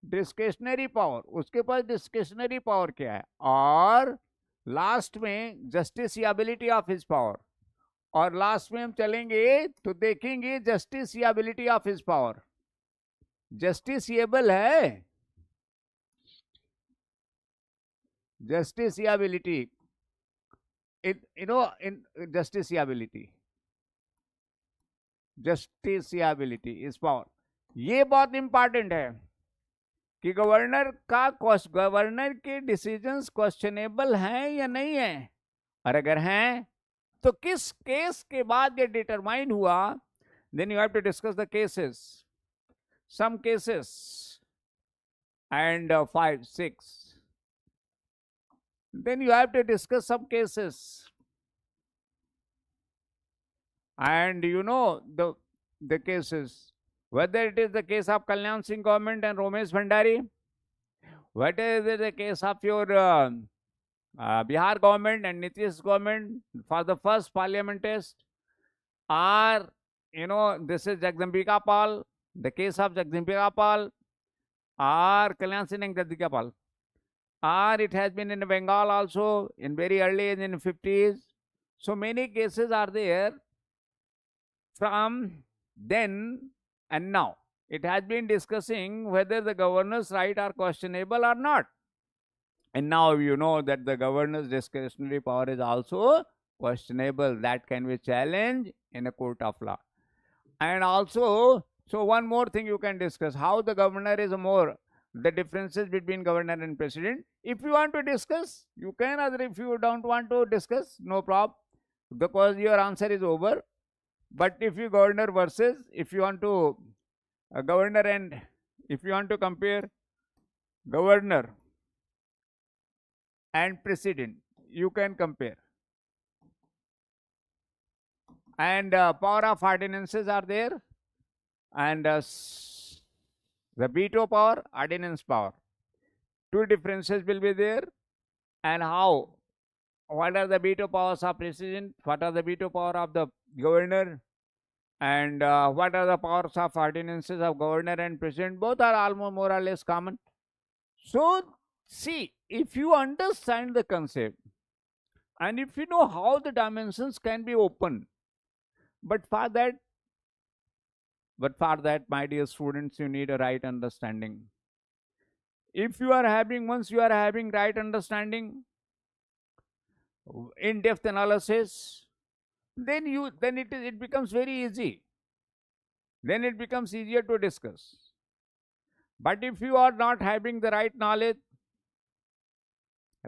डिस्क्रिशनरी पावर, उसके पास डिस्क्रिशनरी पावर क्या है, और लास्ट में जस्टिसिएबिलिटी ऑफ हिज पावर, और लास्ट में हम चलेंगे तो देखेंगे जस्टिसिएबिलिटी ऑफ हिज पावर. जस्टिसिएबल है, जस्टिसिएबिलिटी, you know, in justiciability, justiciability is power. ये बहुत इंपॉर्टेंट है कि गवर्नर के डिसीजंस क्वेश्चनेबल हैं या नहीं है, और अगर हैं तो किस केस के बाद ये डिटरमाइन हुआ. Then you have to discuss the cases, some cases and 5, 6. Then you have to discuss some cases, and you know the cases, whether it is the case of Kalyan Singh government and Romesh Bhandari, whether it is the case of your Bihar government and Nitish government for the first parliament test, or you know, this is Jagdambika Pal, the case of Jagdambika Pal, or Kalyan Singh and Jagdambika Pal, or it has been in Bengal also in very early age, in 50s. So many cases are there from then and now. It has been discussing whether the governor's right are questionable or not. And now you know that the governor's discretionary power is also questionable. That can be challenged in a court of law. And also, so one more thing you can discuss, how the governor is more, the differences between governor and president. If you want to discuss, you can, or if you don't want to discuss, no problem, because your answer is over. But if you governor versus, if you want to governor, and if you want to compare governor and president, you can compare. And power of ordinances are there, and the veto power, ordinance power. Two differences will be there, and how, what are the veto powers of president, what are the veto power of the governor, and what are the powers of ordinances of governor and president. Both are almost more or less common. So see, if you understand the concept and if you know how the dimensions can be open, but for that, my dear students, you need a right understanding. If you are having, once you are having right understanding, in-depth analysis, then it becomes very easy. Then it becomes easier to discuss. But if you are not having the right knowledge,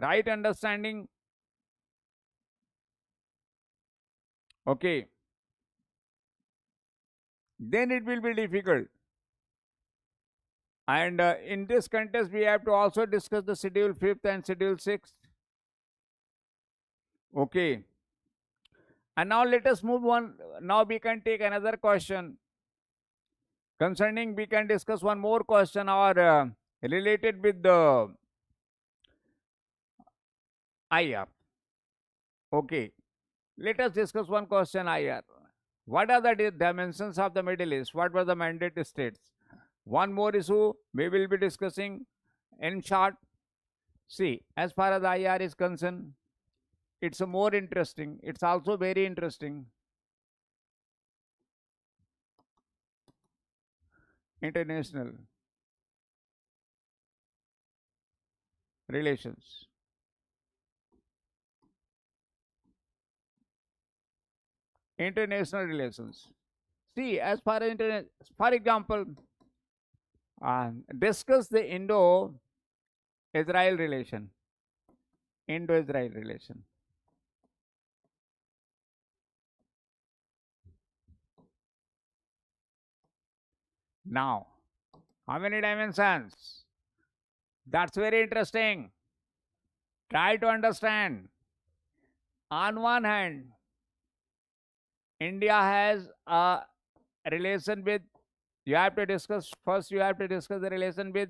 right understanding, okay, then it will be difficult. And in this context, we have to also discuss the schedule 5th and schedule 6th. Okay. And now let us move on. Now we can take another question concerning, we can discuss one more question or related with the IR. Okay, let us discuss one question here. What are the dimensions of the Middle East? What were the mandate states? One more issue we will be discussing in short. See, as far as IR is concerned, it's a more interesting. It's also very interesting. International relations. International relations. See, as far as internet, for example, discuss the Indo-Israel relation. Indo-Israel relation. Now, how many dimensions? That's very interesting. Try to understand. On one hand, India has a relation with, you have to discuss, first you have to discuss the relation with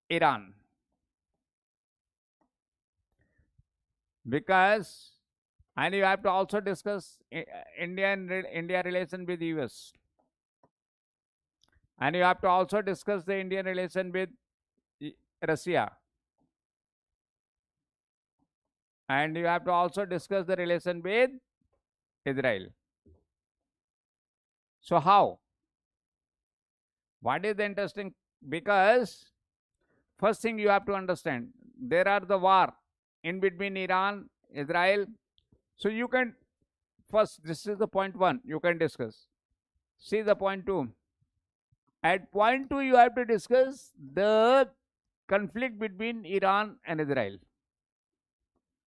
Iran. Because, and you have to also discuss India relation with US. And you have to also discuss the Indian relation with Russia. And you have to also discuss the relation with Israel. So how? What is the interesting? Because first thing you have to understand, there are the war in between Iran, Israel. So you can, first, this is the point one, you can discuss. See the point two. At point two, you have to discuss the conflict between Iran and Israel.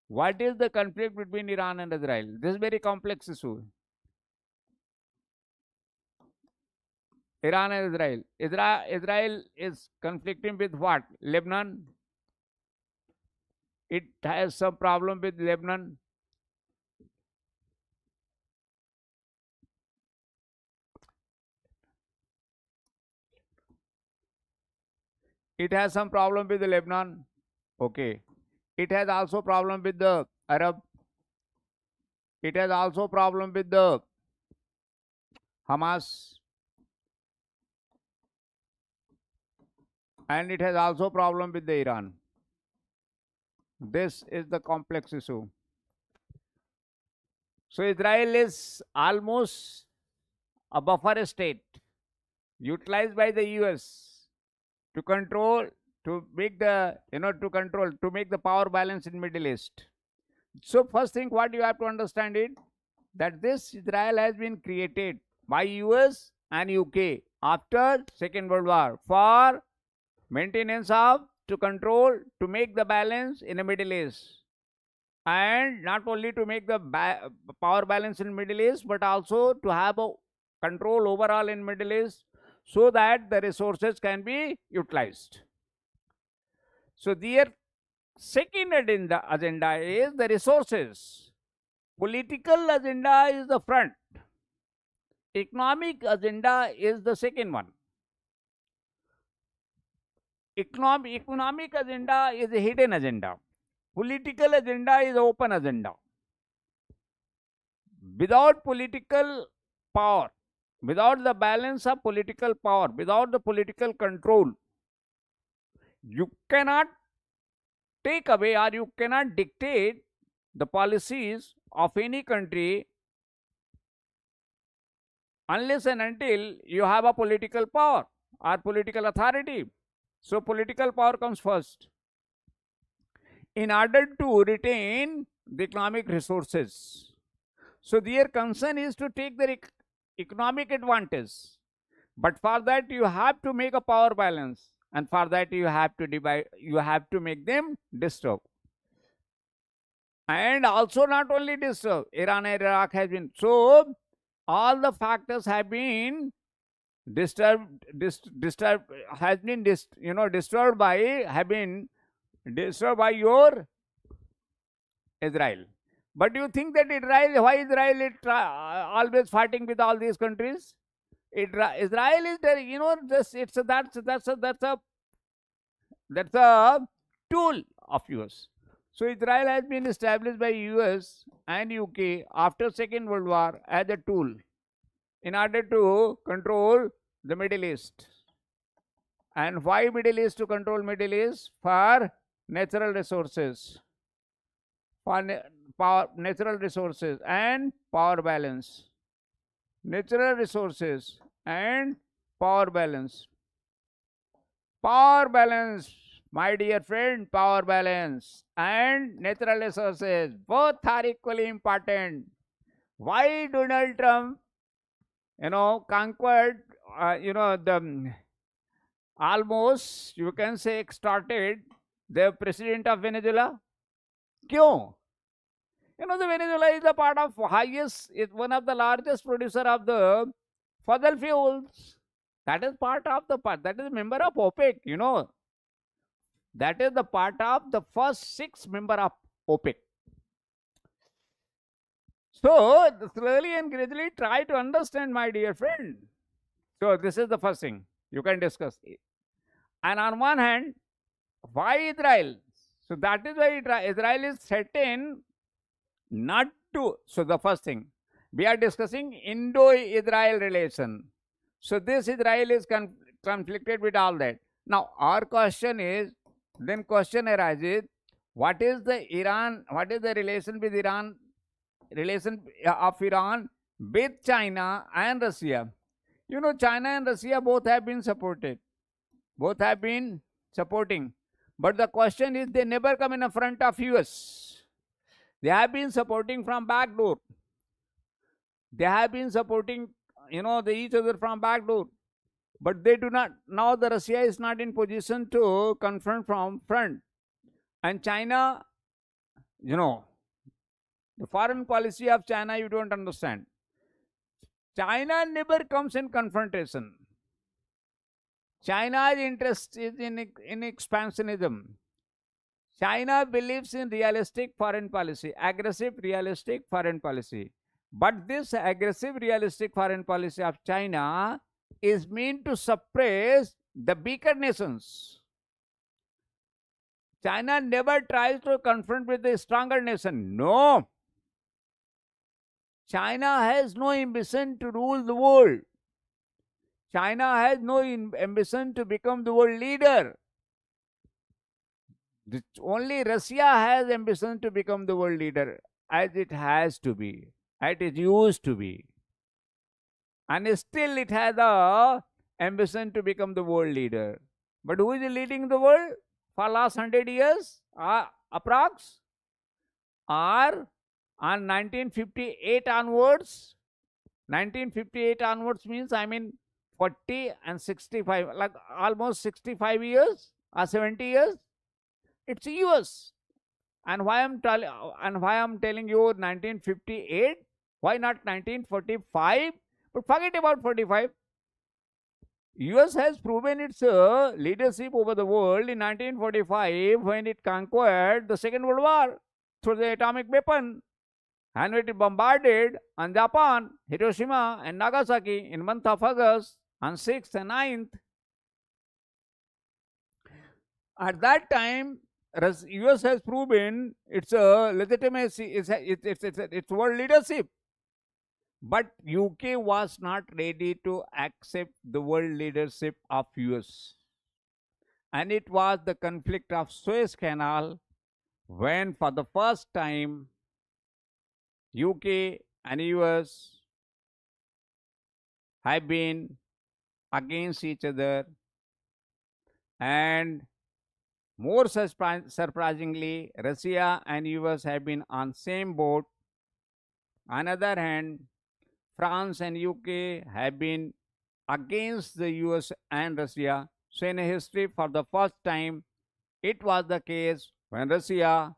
What is the conflict between Iran and Israel? This is very complex issue. Iran and Israel. Israel is conflicting with what? Lebanon. It has some problem with Lebanon. It has some problem with the Lebanon. Okay. It has also problem with the Arab. It has also problem with the Hamas. And it has also problem with the Iran. This is the complex issue. So Israel is almost a buffer state utilized by the US to control, to make the, to make the power balance in Middle East. So first thing what you have to understand is that this Israel has been created by US and UK after Second World War for maintenance of, to control, to make the balance in the Middle East. And not only to make the power balance in Middle East, but also to have a control overall in Middle East so that the resources can be utilized. So their second agenda is the resources. Political agenda is the front. Economic agenda is the second one. Economic agenda is a hidden agenda. Political agenda is open agenda. Without political power, without the balance of political power, without the political control, you cannot take away or you cannot dictate the policies of any country unless and until you have a political power or political authority. So political power comes first. In order to retain the economic resources. So their concern is to take their economic advantage. But for that you have to make a power balance. And for that you have to divide, you have to make them disturb. And also not only disturb, Iran and Iraq has been. So all the factors have been disturbed by your Israel. But you think that Israel, why Israel is always fighting with all these countries? Israel is that's a tool of yours. So Israel has been established by US and UK after Second World War as a tool in order to control the Middle East. And why Middle East? To control Middle East? For natural resources, for natural resources and power balance. Natural resources and power balance. Power balance, my dear friend, power balance and natural resources, both are equally important. Why Donald Trump, conquered, the almost, you can say, extorted the president of Venezuela? Kyun? The Venezuela is a part of highest, is one of the largest producer of the fossil fuels. That is part of the part. That is a member of OPEC. That is the part of the first 6 member of OPEC. So slowly and gradually try to understand, my dear friend. So this is the first thing you can discuss. And on one hand, why Israel? So that is why Israel is certain not to. So the first thing, we are discussing Indo-Israel relation. So this Israel is conflicted with all that. Now our question is, then question arises, what is the relation with Iran, relation of Iran with China and Russia? China and Russia both have been supported. Both have been supporting. But the question is, they never come in the front of US. They have been supporting from back door. They have been supporting, each other from back door. But they do not, now the Russia is not in position to confront from front. And China, the foreign policy of China, you don't understand. China never comes in confrontation. China's interest is in expansionism. China believes in realistic foreign policy, aggressive realistic foreign policy. But this aggressive realistic foreign policy of China is meant to suppress the weaker nations. China never tries to confront with the stronger nation. No. China has no ambition to rule the world. China has no ambition to become the world leader. Only Russia has ambition to become the world leader, as it has to be, as it used to be. And still it has the ambition to become the world leader. But who is leading the world for last 100 years? Approx? Or on 1958 onwards? 1958 onwards means, 40 and 65, like almost 65 years or 70 years. It's US. And why I'm telling you 1958? Why not 1945? But forget about 45. US has proven its leadership over the world in 1945 when it conquered the Second World War through the atomic weapon, and it bombarded on Japan, Hiroshima and Nagasaki in month of August on 6th and 9th. At that time, US has proven its legitimacy, its world leadership. But UK was not ready to accept the world leadership of US. And it was the conflict of Suez Canal when for the first time UK and US have been against each other, and more surprisingly, Russia and US have been on same boat. On the other hand, France and UK have been against the US and Russia. So in history, for the first time, it was the case when Russia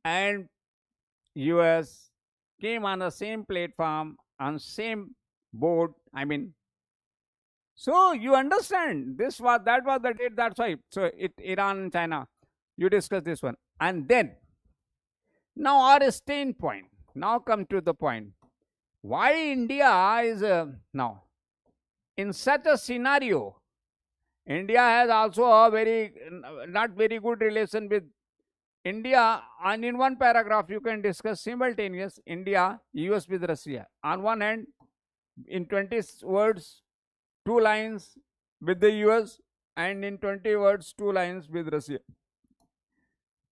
and US came on the same platform, on same boat. So you understand, that was the date. That's why. So Iran and China, you discuss this one, and then now our stand point. Now come to the point. Why India is now in such a scenario? India has also a not very good relation with India, and in one paragraph you can discuss simultaneous India, US with Russia. On one hand, in 20 words, 2 lines with the US, and in 20 words, 2 lines with Russia.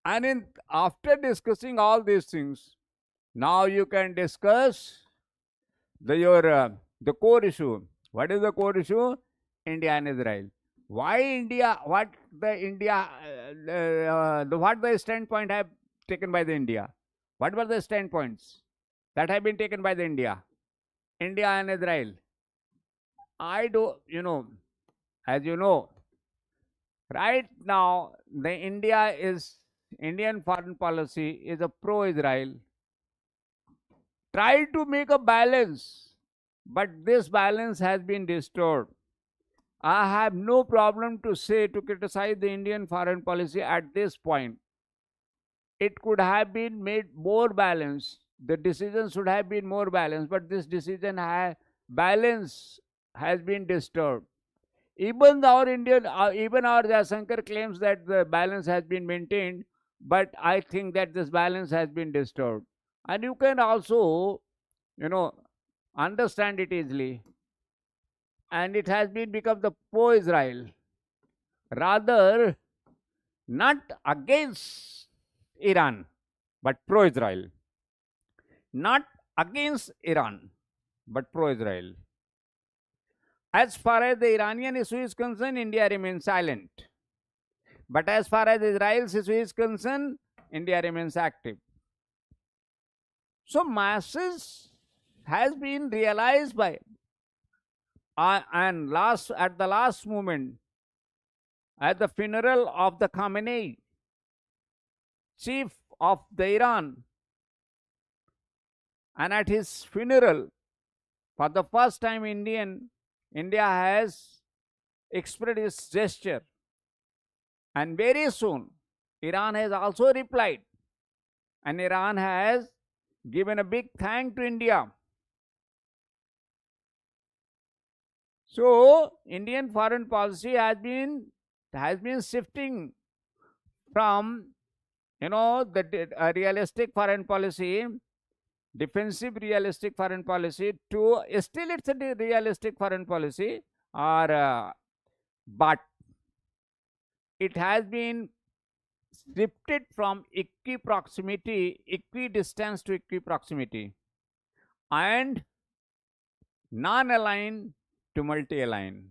And after discussing all these things, now you can discuss the core issue. What is the core issue? India and Israel. Why India? What the India? What the standpoint have taken by the India? What were the standpoints that have been taken by the India? India and Israel. I do, as you know, right now the Indian foreign policy is a pro-Israel. Try to make a balance, but this balance has been disturbed. I have no problem to criticize the Indian foreign policy at this point. It could have been made more balanced. The decision should have been more balanced, but this balance has been disturbed. Even our Jaishankar claims that the balance has been maintained, but I think that this balance has been disturbed. And you can also, understand it easily. And it has become the pro-Israel, rather not against Iran, but pro-Israel. Not against Iran, but pro-Israel. As far as the Iranian issue is concerned, India remains silent. But as far as Israel's issue is concerned, India remains active. So masses has been realized by and at the last moment, at the funeral of the Khamenei, chief of the Iran, and at his funeral, for the first time India has expressed its gesture, and very soon Iran has also replied, and Iran has given a big thank to India. So Indian foreign policy has been shifting from the realistic foreign policy, defensive realistic foreign policy, to still it's a realistic foreign policy, but it has been shifted from equidistance to equiproximity, and non-aligned to multi-align.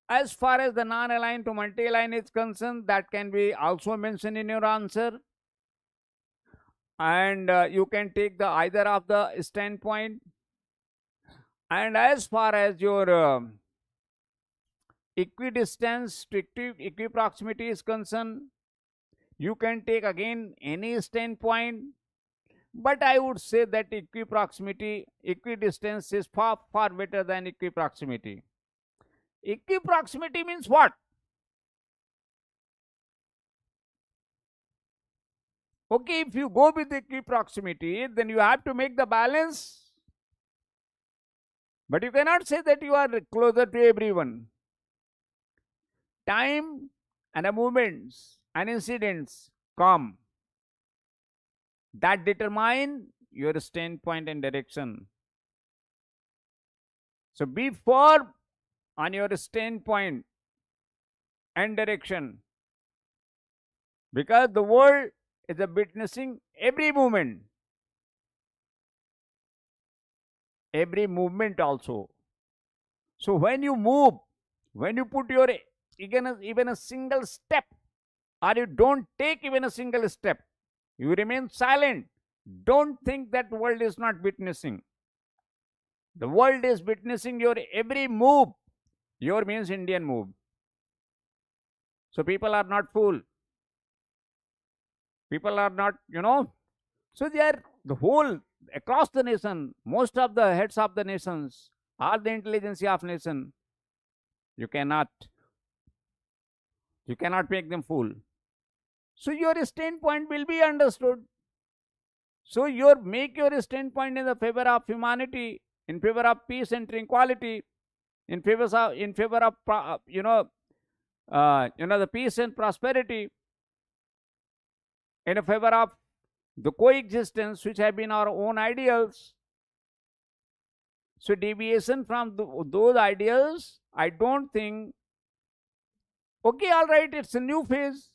As far as the non-aligned to multi-align is concerned, that can be also mentioned in your answer, and you can take either of the standpoint. And as far as your equidistance to equiproximity is concerned, you can take again any standpoint. But I would say that equidistance is far, far better than equiproximity. Equiproximity means what? Okay, if you go with equiproximity, then you have to make the balance. But you cannot say that you are closer to everyone. Time and the movements and incidents come that determine your standpoint and direction. So be firm on your standpoint and direction, because the world is witnessing every movement also. So when you move, when you put your even a single step, or you don't take even a single step, you remain silent, don't think that world is not witnessing. The world is witnessing your every move. Your means Indian move. So people are not fool. People are not, So they are across the nation, most of the heads of the nations, all the intelligence of nation, you cannot make them fool. So your standpoint will be understood. So make your standpoint in the favor of humanity, in favor of peace and tranquility, in favor of the peace and prosperity. in favor of the coexistence, which have been our own ideals. So deviation from those ideals, I don't think. Okay, all right, it's a new phase.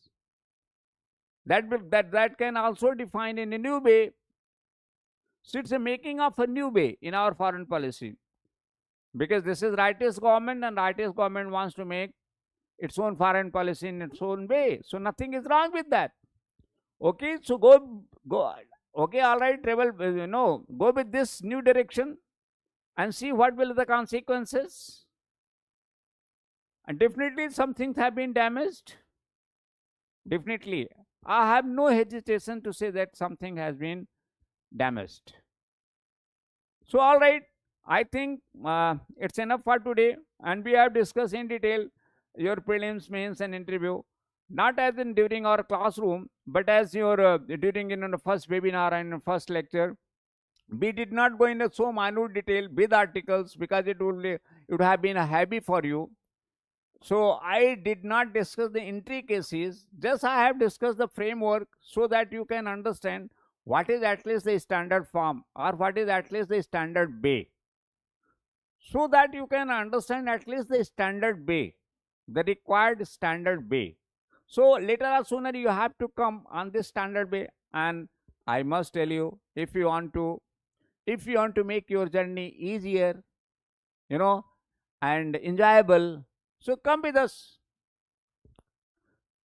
That can also define in a new way. So it's a making of a new way in our foreign policy, because this is rightist government, and rightist government wants to make its own foreign policy in its own way. So nothing is wrong with that. Okay, so go. Okay, all right, travel. Go with this new direction, and see what will be the consequences. And definitely some things have been damaged. Definitely, I have no hesitation to say that something has been damaged. So all right, I think it's enough for today, and we have discussed in detail your prelims, mains, and interview, not as in during our classroom, but as your during the first webinar and first lecture. We did not go into so minute detail with articles, because it would have been a heavy for you. So I did not discuss the intricacies. Just I have discussed the framework, so that you can understand what is at least the standard form, or what is at least the standard way, so that you can understand at least the standard way, the required standard way. So later or sooner you have to come on this standard way. And I must tell you, if you want to make your journey easier, and enjoyable, so come with us.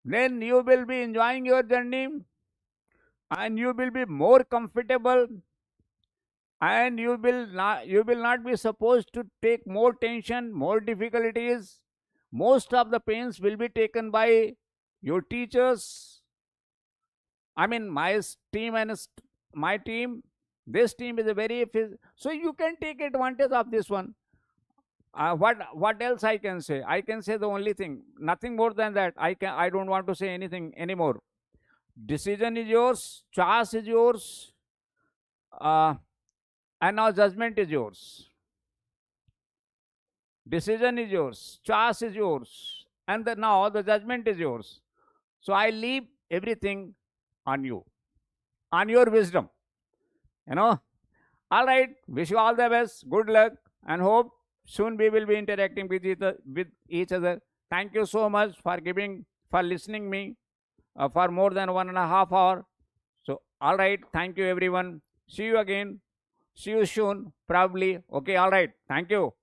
Then you will be enjoying your journey, and you will be more comfortable, and you will not be supposed to take more tension, more difficulties. Most of the pains will be taken by your teachers. I mean, my team and my team. This team is a very so you can take advantage of this one. What else I can say? I can say the only thing, nothing more than that. I don't want to say anything anymore. Decision is yours, choice is yours, and now judgment is yours. Decision is yours, choice is yours, and now the judgment is yours. So I leave everything on you, on your wisdom. All right, wish you all the best, good luck, and hope soon we will be interacting with each other. Thank you so much for listening me for more than 1.5 hours. So all right, thank you everyone. See you again. See you soon, probably. Okay, all right. Thank you.